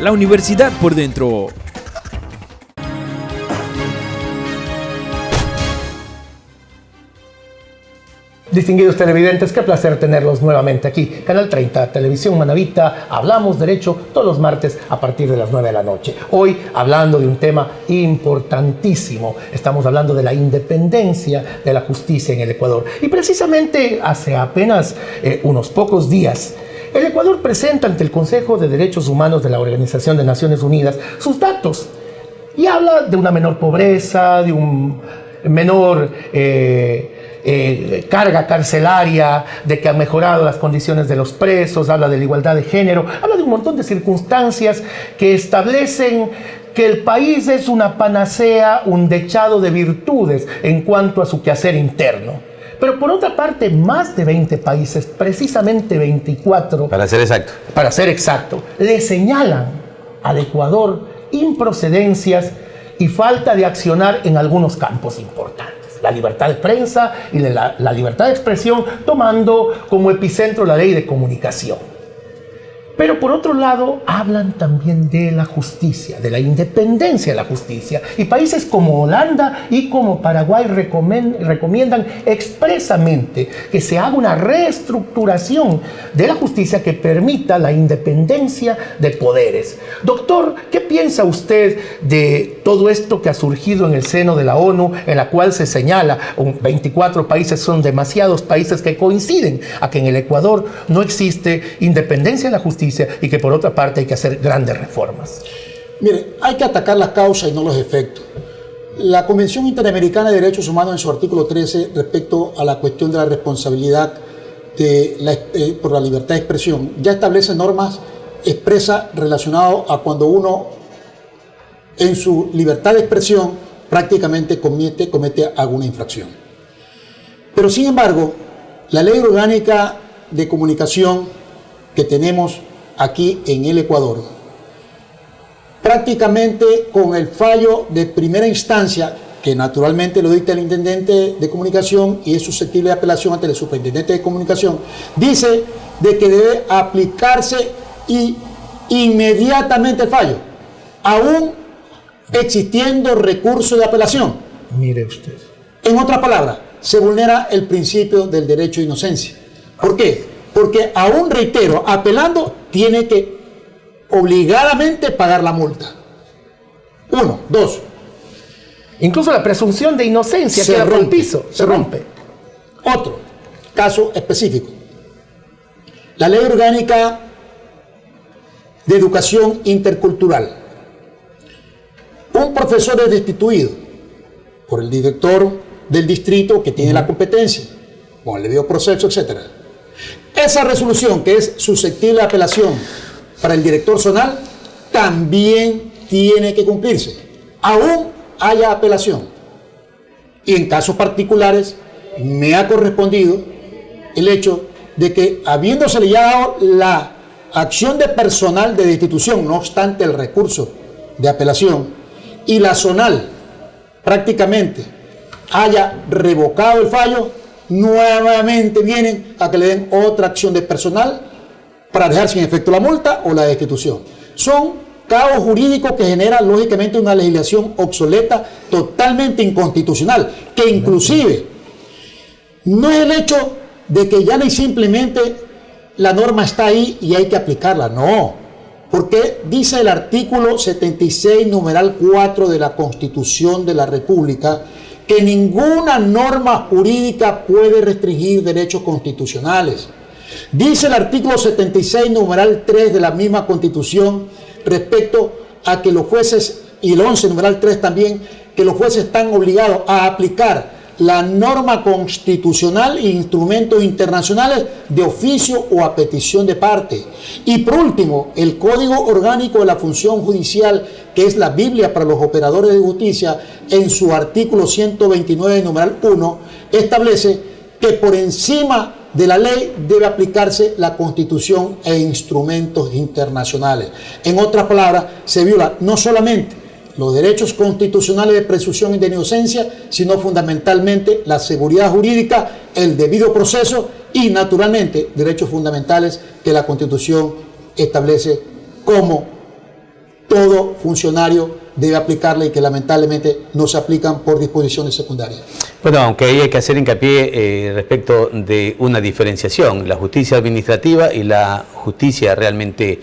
La Universidad por Dentro. Distinguidos televidentes, qué placer tenerlos nuevamente aquí. Canal 30, Televisión Manavita, Hablamos Derecho, todos los martes a partir de las 9 de la noche. Hoy hablando de un tema importantísimo. Estamos hablando de la independencia de la justicia en el Ecuador. Y precisamente hace apenas unos pocos días, el Ecuador presenta ante el Consejo de Derechos Humanos de la Organización de Naciones Unidas sus datos. Y habla de una menor pobreza, de un menor carga carcelaria, de que han mejorado las condiciones de los presos, habla de la igualdad de género, habla de un montón de circunstancias que establecen que el país es una panacea, un dechado de virtudes en cuanto a su quehacer interno. Pero por otra parte, más de 20 países, precisamente 24, para ser exacto, le señalan al Ecuador improcedencias y falta de accionar en algunos campos importantes. La libertad de prensa y la libertad de expresión, tomando como epicentro la ley de comunicación. Pero por otro lado, hablan también de la justicia, de la independencia de la justicia. Y países como Holanda y como Paraguay recomiendan expresamente que se haga una reestructuración de la justicia que permita la independencia de poderes. Doctor, ¿qué piensa usted de todo esto que ha surgido en el seno de la ONU, en la cual se señala 24 países, son demasiados países que coinciden a que en el Ecuador no existe independencia de la justicia y que por otra parte hay que hacer grandes reformas? Mire, hay que atacar las causas y no los efectos. La Convención Interamericana de Derechos Humanos, en su artículo 13, respecto a la cuestión de la responsabilidad por la libertad de expresión, ya establece normas expresas relacionadas a cuando uno, en su libertad de expresión, prácticamente comete alguna infracción. Pero sin embargo, la Ley Orgánica de Comunicación que tenemos aquí en el Ecuador, prácticamente con el fallo de primera instancia, que naturalmente lo dicta el intendente de comunicación y es susceptible de apelación ante el superintendente de comunicación, dice de que debe aplicarse inmediatamente el fallo, aún existiendo recurso de apelación. Mire usted. En otras palabras, se vulnera el principio del derecho de inocencia. ¿Por qué? Porque aún, reitero, apelando, tiene que obligadamente pagar la multa. 1. 2. Incluso la presunción de inocencia queda por el piso, se rompe. Otro caso específico. La Ley Orgánica de Educación Intercultural. Un profesor es destituido por el director del distrito que tiene la competencia, con el debido proceso, etc. Esa resolución, que es susceptible de apelación para el director zonal, también tiene que cumplirse, aún haya apelación. Y en casos particulares me ha correspondido el hecho de que, habiéndosele ya dado la acción de personal de destitución, no obstante el recurso de apelación, y la zonal prácticamente haya revocado el fallo, nuevamente vienen a que le den otra acción de personal para dejar sin efecto la multa o la destitución. Son caos jurídicos que generan lógicamente una legislación obsoleta, totalmente inconstitucional, que inclusive no es el hecho de que ya ni simplemente la norma está ahí y hay que aplicarla, no. Porque dice el artículo 76, numeral 4 de la Constitución de la República, que ninguna norma jurídica puede restringir derechos constitucionales. Dice el artículo 76, numeral 3 de la misma Constitución, respecto a que los jueces, y el 11, numeral 3 también, que los jueces están obligados a aplicar la norma constitucional e instrumentos internacionales de oficio o a petición de parte. Y por último, el Código Orgánico de la Función Judicial, que es la Biblia para los operadores de justicia, en su artículo 129, numeral 1, establece que por encima de la ley debe aplicarse la Constitución e instrumentos internacionales. En otras palabras, se viola no solamente los derechos constitucionales de presunción de inocencia, sino fundamentalmente la seguridad jurídica, el debido proceso y, naturalmente, derechos fundamentales que la Constitución establece como todo funcionario debe aplicarle y que lamentablemente no se aplican por disposiciones secundarias. Bueno, aunque ahí hay que hacer hincapié respecto de una diferenciación, la justicia administrativa y la justicia realmente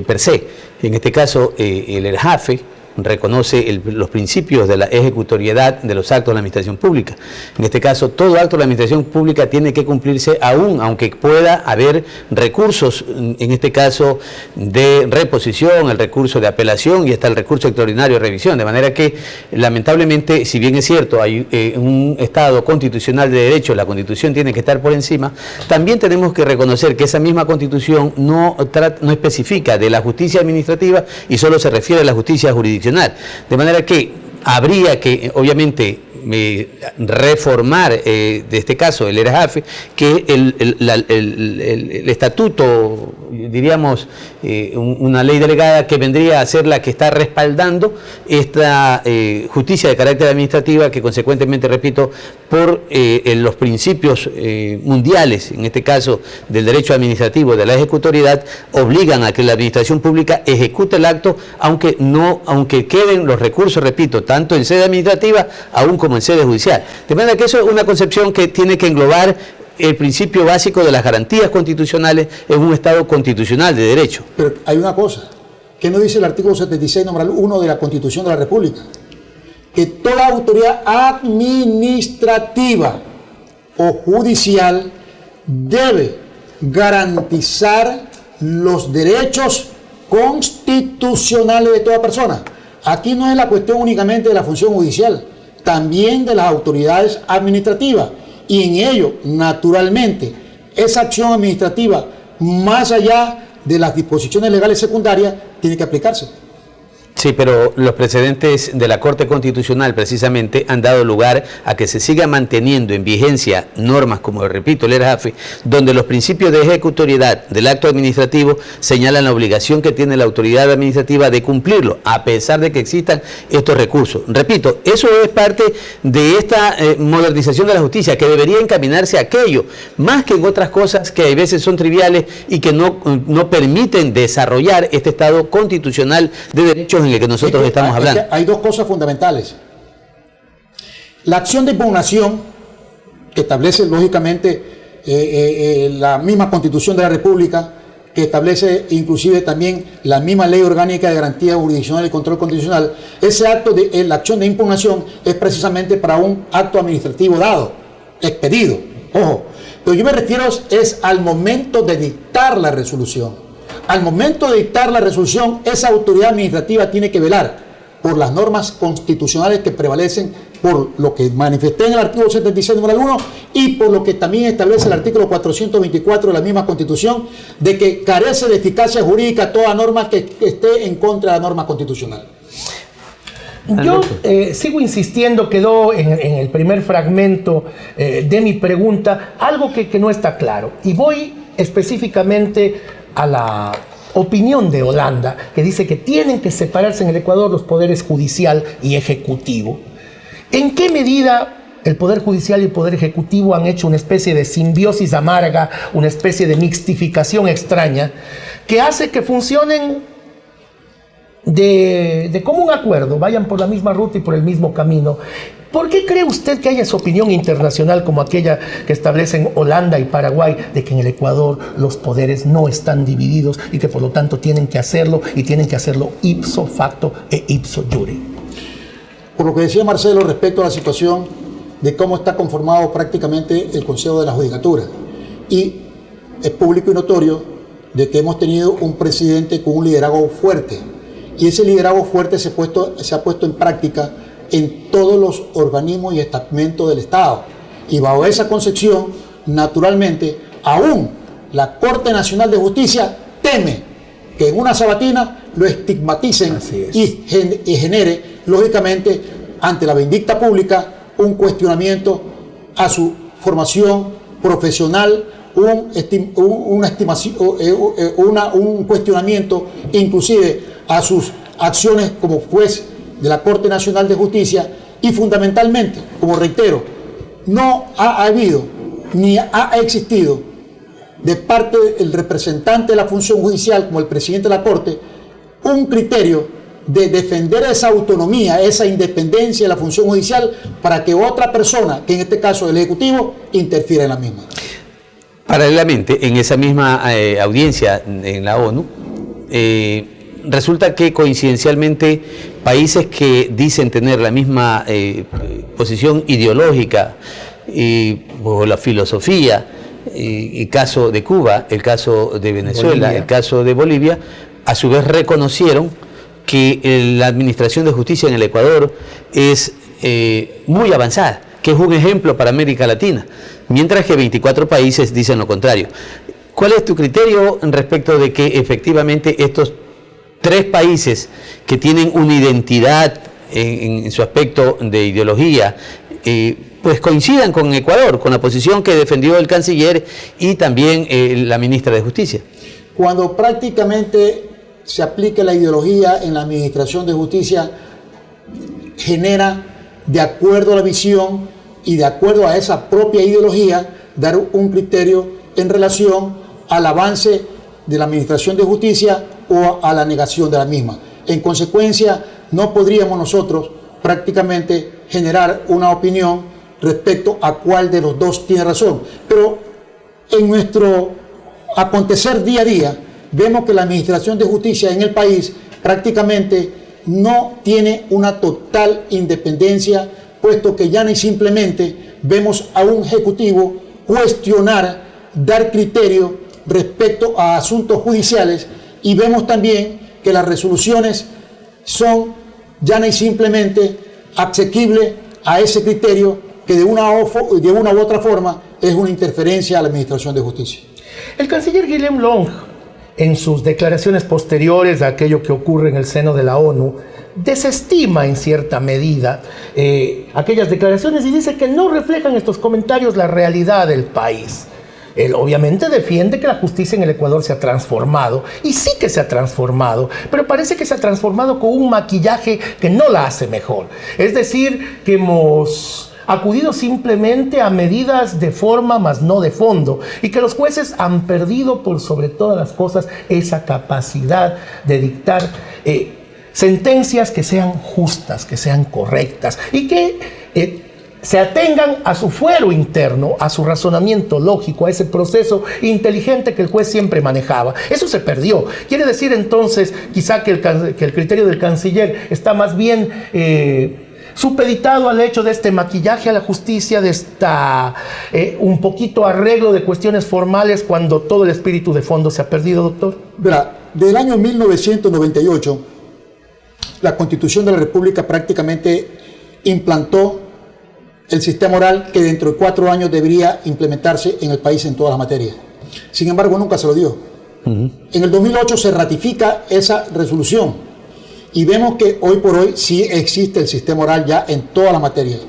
per se. En este caso, el ERJAFE reconoce los principios de la ejecutoriedad de los actos de la administración pública. En este caso, todo acto de la administración pública tiene que cumplirse aunque pueda haber recursos, en este caso de reposición, el recurso de apelación y hasta el recurso extraordinario de revisión. De manera que, lamentablemente, si bien es cierto, hay un Estado constitucional de derecho, la Constitución tiene que estar por encima, también tenemos que reconocer que esa misma Constitución no especifica de la justicia administrativa y solo se refiere a la justicia jurisdiccional. De manera que habría que, obviamente, reformar de este caso el ERJAFE, que el estatuto, diríamos, una ley delegada que vendría a ser la que está respaldando esta justicia de carácter administrativa, que consecuentemente, repito, por los principios mundiales, en este caso del derecho administrativo, de la ejecutoriedad, obligan a que la administración pública ejecute el acto, aunque queden los recursos, repito, tanto en sede administrativa, aún como en sede judicial. De manera que eso es una concepción que tiene que englobar el principio básico de las garantías constitucionales en un Estado constitucional de derecho. Pero hay una cosa, que no dice el artículo 76, numeral 1 de la Constitución de la República, que toda autoridad administrativa o judicial debe garantizar los derechos constitucionales de toda persona. Aquí no es la cuestión únicamente de la función judicial, también de las autoridades administrativas, y en ello, naturalmente, esa acción administrativa, más allá de las disposiciones legales secundarias, tiene que aplicarse. Sí, pero los precedentes de la Corte Constitucional precisamente han dado lugar a que se siga manteniendo en vigencia normas como, repito, el ERJAFE, donde los principios de ejecutoriedad del acto administrativo señalan la obligación que tiene la autoridad administrativa de cumplirlo, a pesar de que existan estos recursos. Repito, eso es parte de esta modernización de la justicia, que debería encaminarse a aquello, más que en otras cosas que a veces son triviales y que no permiten desarrollar este Estado constitucional de derechos en el que nosotros estamos hablando. Hay dos cosas fundamentales. La acción de impugnación, que establece lógicamente la misma Constitución de la República, que establece inclusive también la misma Ley Orgánica de Garantía Jurisdiccional y Control Constitucional, ese acto de la acción de impugnación es precisamente para un acto administrativo dado, expedido, ojo. Pero yo me refiero es al momento de dictar la resolución. Al momento de dictar la resolución, esa autoridad administrativa tiene que velar por las normas constitucionales que prevalecen, por lo que manifesté en el artículo 76, numeral 1, y por lo que también establece el artículo 424 de la misma Constitución, de que carece de eficacia jurídica toda norma que esté en contra de la norma constitucional. Yo sigo insistiendo, quedó en el primer fragmento de mi pregunta algo que no está claro, y voy específicamente a la opinión de Holanda, que dice que tienen que separarse en el Ecuador los poderes judicial y ejecutivo. ¿En qué medida el Poder Judicial y el Poder Ejecutivo han hecho una especie de simbiosis amarga, una especie de mixtificación extraña, que hace que funcionen de común acuerdo, vayan por la misma ruta y por el mismo camino? ¿Por qué cree usted que hay esa opinión internacional como aquella que establecen Holanda y Paraguay, de que en el Ecuador los poderes no están divididos y que por lo tanto tienen que hacerlo, y tienen que hacerlo ipso facto e ipso iure? Por lo que decía Marcelo respecto a la situación de cómo está conformado prácticamente el Consejo de la Judicatura, y es público y notorio de que hemos tenido un presidente con un liderazgo fuerte, y ese liderazgo fuerte se ha puesto en práctica en todos los organismos y estamentos del Estado. Y bajo esa concepción, naturalmente, aún la Corte Nacional de Justicia teme que en una sabatina lo estigmaticen y genere, lógicamente, ante la vindicta pública, un cuestionamiento a su formación profesional, un cuestionamiento inclusive a sus acciones como juez de la Corte Nacional de Justicia, y fundamentalmente, como reitero, no ha habido ni ha existido de parte del representante de la función judicial, como el presidente de la Corte, un criterio de defender esa autonomía, esa independencia de la función judicial, para que otra persona, que en este caso el Ejecutivo, interfiera en la misma. Paralelamente, en esa misma audiencia en la ONU, resulta que coincidencialmente países que dicen tener la misma posición ideológica o la filosofía, el caso de Cuba, el caso de Venezuela, Bolivia, el caso de Bolivia, a su vez reconocieron que la administración de justicia en el Ecuador es muy avanzada, que es un ejemplo para América Latina, mientras que 24 países dicen lo contrario. ¿Cuál es tu criterio respecto de que efectivamente estos tres países que tienen una identidad en su aspecto de ideología, pues coincidan con Ecuador, con la posición que defendió el canciller y también la ministra de Justicia? Cuando prácticamente se aplica la ideología en la administración de justicia, genera, de acuerdo a la visión y de acuerdo a esa propia ideología, dar un criterio en relación al avance de la administración de justicia o a la negación de la misma. En consecuencia, no podríamos nosotros prácticamente generar una opinión respecto a cuál de los dos tiene razón. Pero en nuestro acontecer día a día, vemos que la administración de justicia en el país prácticamente no tiene una total independencia, puesto que ya ni simplemente vemos a un ejecutivo cuestionar, dar criterio respecto a asuntos judiciales, y vemos también que las resoluciones son ya ni simplemente asequibles a ese criterio, que de una u otra forma es una interferencia a la administración de justicia. El canciller Guillaume Long, en sus declaraciones posteriores a aquello que ocurre en el seno de la ONU, desestima en cierta medida aquellas declaraciones y dice que no reflejan estos comentarios la realidad del país. Él obviamente defiende que la justicia en el Ecuador se ha transformado, y sí que se ha transformado, pero parece que se ha transformado con un maquillaje que no la hace mejor. Es decir, que hemos acudido simplemente a medidas de forma más no de fondo, y que los jueces han perdido por sobre todas las cosas esa capacidad de dictar sentencias que sean justas, que sean correctas, y que se atengan a su fuero interno, a su razonamiento lógico, a ese proceso inteligente que el juez siempre manejaba. Eso se perdió. Quiere decir entonces quizá que el criterio del canciller está más bien supeditado al hecho de este maquillaje a la justicia, de un poquito arreglo de cuestiones formales cuando todo el espíritu de fondo se ha perdido, doctor. Verá, del año 1998, la Constitución de la República prácticamente implantó el sistema oral que dentro de 4 años debería implementarse en el país en todas las materias. Sin embargo, nunca se lo dio. En el 2008 se ratifica esa resolución y vemos que hoy por hoy sí existe el sistema oral ya en todas las materias,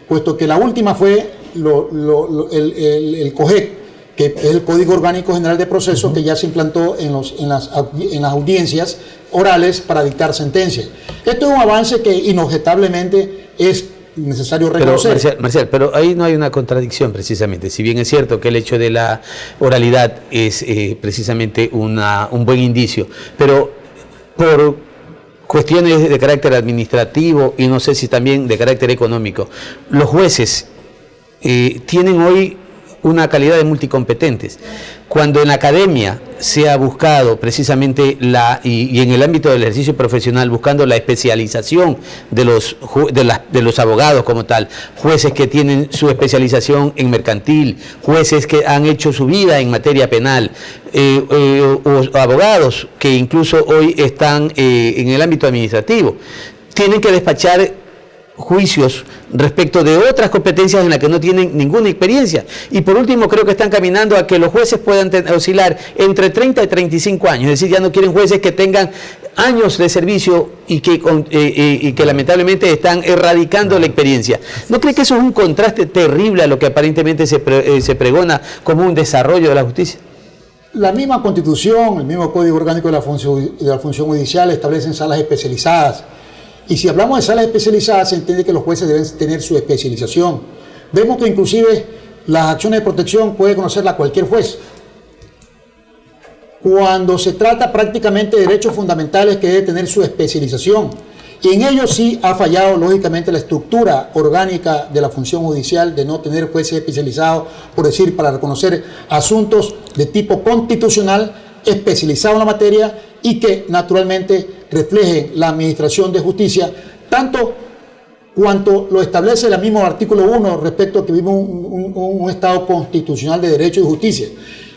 puesto que la última fue el COGEC, que es el Código Orgánico General de Proceso, que ya se implantó en las audiencias orales para dictar sentencias. Esto es un avance que inobjetablemente es necesario reconocer. Pero, Marcial, pero ahí no hay una contradicción precisamente. Si bien es cierto que el hecho de la oralidad es precisamente un buen indicio, pero por cuestiones de carácter administrativo y no sé si también de carácter económico, los jueces tienen hoy una calidad de multicompetentes. Cuando en la academia se ha buscado precisamente y en el ámbito del ejercicio profesional buscando la especialización de los abogados como tal, jueces que tienen su especialización en mercantil, jueces que han hecho su vida en materia penal, o abogados que incluso hoy están en el ámbito administrativo, tienen que despachar juicios respecto de otras competencias en las que no tienen ninguna experiencia. Y por último, creo que están caminando a que los jueces puedan oscilar entre 30 y 35 años, es decir, ya no quieren jueces que tengan años de servicio y que lamentablemente están erradicando la experiencia. ¿No cree que eso es un contraste terrible a lo que aparentemente se pregona como un desarrollo de la justicia? La misma Constitución, el mismo Código Orgánico de la Función Judicial establecen salas especializadas. Y si hablamos de salas especializadas, se entiende que los jueces deben tener su especialización. Vemos que inclusive las acciones de protección puede conocerla cualquier juez. Cuando se trata prácticamente de derechos fundamentales que debe tener su especialización. Y en ello sí ha fallado, lógicamente, la estructura orgánica de la función judicial de no tener jueces especializados, por decir, para reconocer asuntos de tipo constitucional, especializados en la materia y que naturalmente reflejen la administración de justicia, tanto cuanto lo establece el mismo artículo 1 respecto a que vivimos un Estado constitucional de derecho y justicia.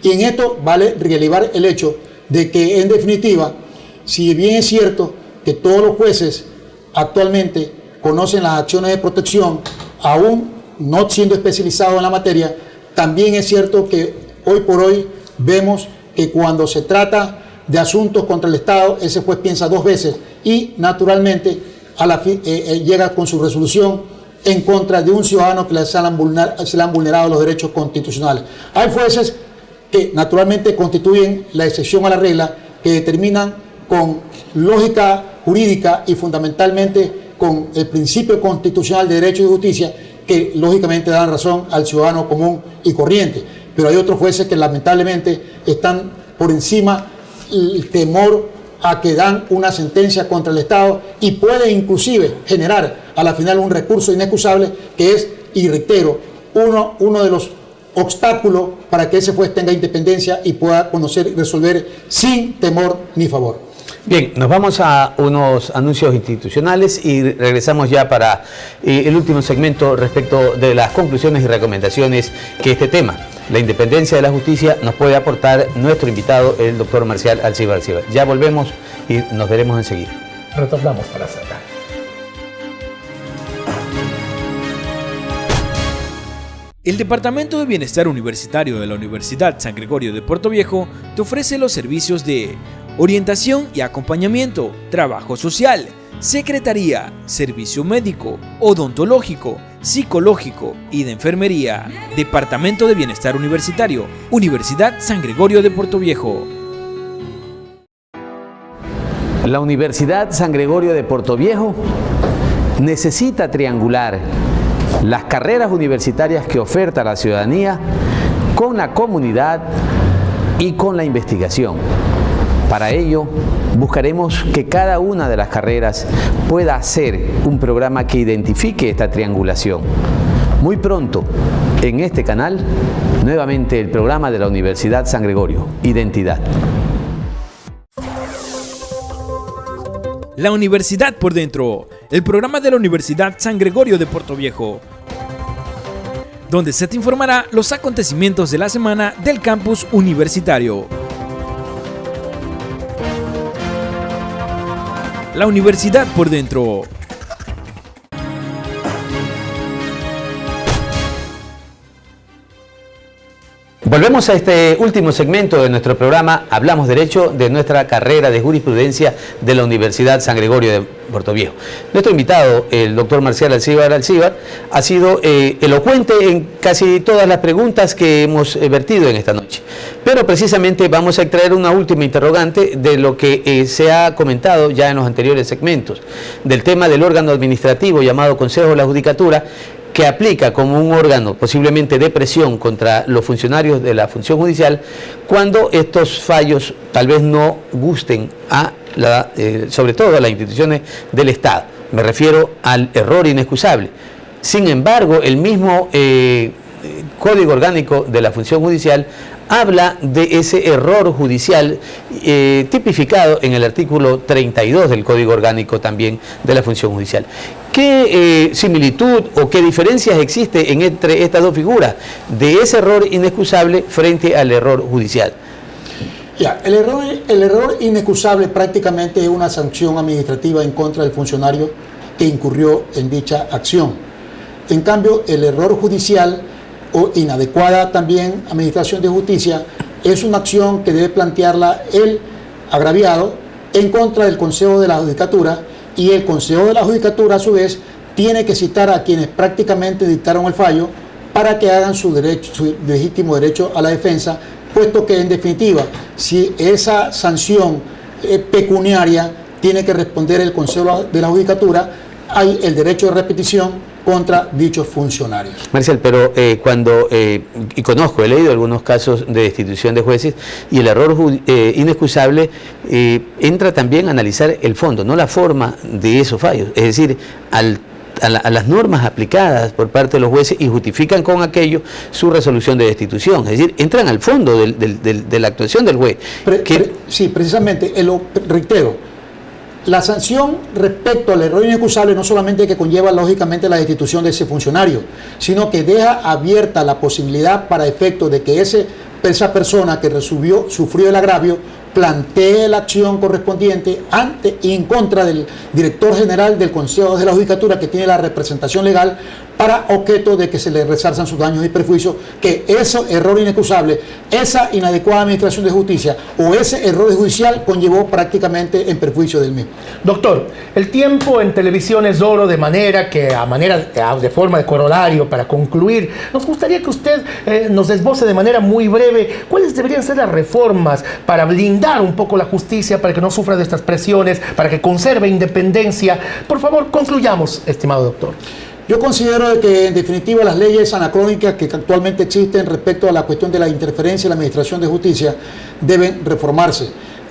Y en esto vale relevar el hecho de que, en definitiva, si bien es cierto que todos los jueces actualmente conocen las acciones de protección, aún no siendo especializados en la materia, también es cierto que hoy por hoy vemos que cuando se trata de asuntos contra el Estado, ese juez piensa 2 veces y naturalmente llega con su resolución en contra de un ciudadano que se le han vulnerado los derechos constitucionales. Hay jueces que naturalmente constituyen la excepción a la regla, que determinan con lógica jurídica y fundamentalmente con el principio constitucional de derecho y justicia, que lógicamente dan razón al ciudadano común y corriente. Pero hay otros jueces que lamentablemente están por encima el temor a que dan una sentencia contra el Estado y puede inclusive generar a la final un recurso inexcusable que es, y reitero, uno de los obstáculos para que ese juez tenga independencia y pueda conocer y resolver sin temor ni favor. Bien, nos vamos a unos anuncios institucionales y regresamos ya para el último segmento respecto de las conclusiones y recomendaciones que este tema, la independencia de la justicia, nos puede aportar nuestro invitado, el doctor Marcial Alcivar. Ya volvemos y nos veremos enseguida. Retornamos para cerrar. El Departamento de Bienestar Universitario de la Universidad San Gregorio de Puerto Viejo te ofrece los servicios de orientación y acompañamiento, trabajo social, secretaría, servicio médico, odontológico, psicológico y de enfermería. Departamento de Bienestar Universitario, Universidad San Gregorio de Puerto Viejo. La Universidad San Gregorio de Puerto Viejo necesita triangular las carreras universitarias que oferta la ciudadanía con la comunidad y con la investigación. Para ello, buscaremos que cada una de las carreras pueda ser un programa que identifique esta triangulación. Muy pronto, en este canal, nuevamente el programa de la Universidad San Gregorio, Identidad. La Universidad por Dentro, el programa de la Universidad San Gregorio de Portoviejo, donde se te informará los acontecimientos de la semana del campus universitario. La Universidad por Dentro. Volvemos a este último segmento de nuestro programa Hablamos Derecho, de nuestra carrera de jurisprudencia de la Universidad San Gregorio de Portoviejo. Nuestro invitado, el doctor Marcial Alcíbar, ha sido elocuente en casi todas las preguntas que hemos vertido en esta noche. Pero precisamente vamos a extraer una última interrogante de lo que se ha comentado ya en los anteriores segmentos, del tema del órgano administrativo llamado Consejo de la Judicatura, que aplica como un órgano posiblemente de presión contra los funcionarios de la función judicial cuando estos fallos tal vez no gusten a sobre todo a las instituciones del Estado. Me refiero al error inexcusable. Sin embargo, el mismo Código Orgánico de la Función Judicial habla de ese error judicial tipificado en el artículo 32 del Código Orgánico también de la Función Judicial. ¿Qué similitud o qué diferencias existe entre estas dos figuras de ese error inexcusable frente al error judicial? Ya, el error inexcusable prácticamente es una sanción administrativa en contra del funcionario que incurrió en dicha acción. En cambio, el error judicial o inadecuada también administración de justicia es una acción que debe plantearla el agraviado en contra del Consejo de la Judicatura, y el Consejo de la Judicatura a su vez tiene que citar a quienes prácticamente dictaron el fallo para que hagan su legítimo derecho a la defensa, puesto que en definitiva, si esa sanción pecuniaria tiene que responder el Consejo de la Judicatura, hay el derecho de repetición contra dichos funcionarios. Marcial, pero y conozco, he leído algunos casos de destitución de jueces, y el error inexcusable entra también a analizar el fondo, no la forma de esos fallos, es decir, a las normas aplicadas por parte de los jueces y justifican con aquello su resolución de destitución, es decir, entran al fondo de la actuación del juez. Sí, precisamente, lo reitero. La sanción respecto al error inexcusable no solamente que conlleva lógicamente la destitución de ese funcionario, sino que deja abierta la posibilidad para efecto de que esa persona que sufrió el agravio plantee la acción correspondiente ante y en contra del director general del Consejo de la Judicatura, que tiene la representación legal, para objeto de que se le resarzan sus daños y perjuicios, que ese error inexcusable, esa inadecuada administración de justicia o ese error judicial conllevó prácticamente en perjuicio del mismo. Doctor, el tiempo en televisión es oro, de manera que de forma de corolario, para concluir, nos gustaría que usted nos esboce de manera muy breve cuáles deberían ser las reformas para blindar un poco la justicia, para que no sufra de estas presiones, para que conserve independencia. Por favor, concluyamos, estimado doctor. Yo considero que, en definitiva, las leyes anacrónicas que actualmente existen respecto a la cuestión de la interferencia en la administración de justicia deben reformarse,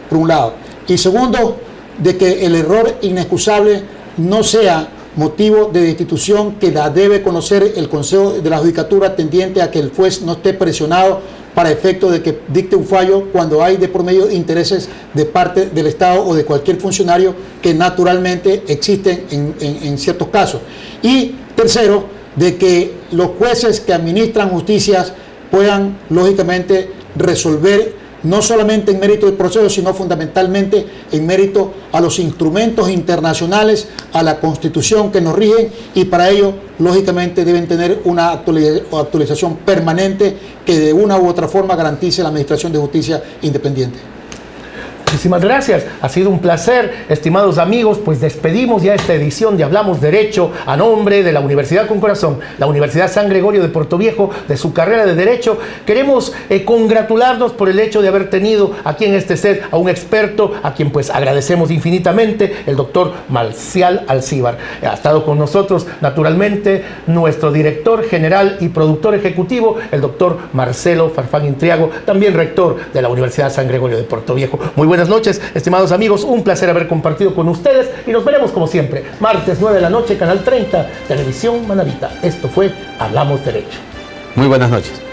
por un lado. Y segundo, de que el error inexcusable no sea motivo de destitución, que la debe conocer el Consejo de la Judicatura, tendiente a que el juez no esté presionado para efecto de que dicte un fallo cuando hay de por medio intereses de parte del Estado o de cualquier funcionario que naturalmente existen en ciertos casos. Y tercero, de que los jueces que administran justicias puedan lógicamente resolver no solamente en mérito del proceso, sino fundamentalmente en mérito a los instrumentos internacionales, a la Constitución que nos rigen, y para ello, lógicamente, deben tener una actualización permanente que de una u otra forma garantice la administración de justicia independiente. Muchísimas gracias, ha sido un placer, estimados amigos, pues despedimos ya esta edición de Hablamos Derecho a nombre de la Universidad con Corazón, la Universidad San Gregorio de Portoviejo, de su carrera de Derecho. Queremos congratularnos por el hecho de haber tenido aquí en este set a un experto, a quien pues agradecemos infinitamente, el doctor Marcial Alcíbar. Ha estado con nosotros, naturalmente, nuestro director general y productor ejecutivo, el doctor Marcelo Farfán Intriago, también rector de la Universidad San Gregorio de Portoviejo. Muy buenas buenas noches, estimados amigos. Un placer haber compartido con ustedes y nos veremos como siempre, martes 9 de la noche, Canal 30, Televisión Manavita. Esto fue Hablamos Derecho. Muy buenas noches.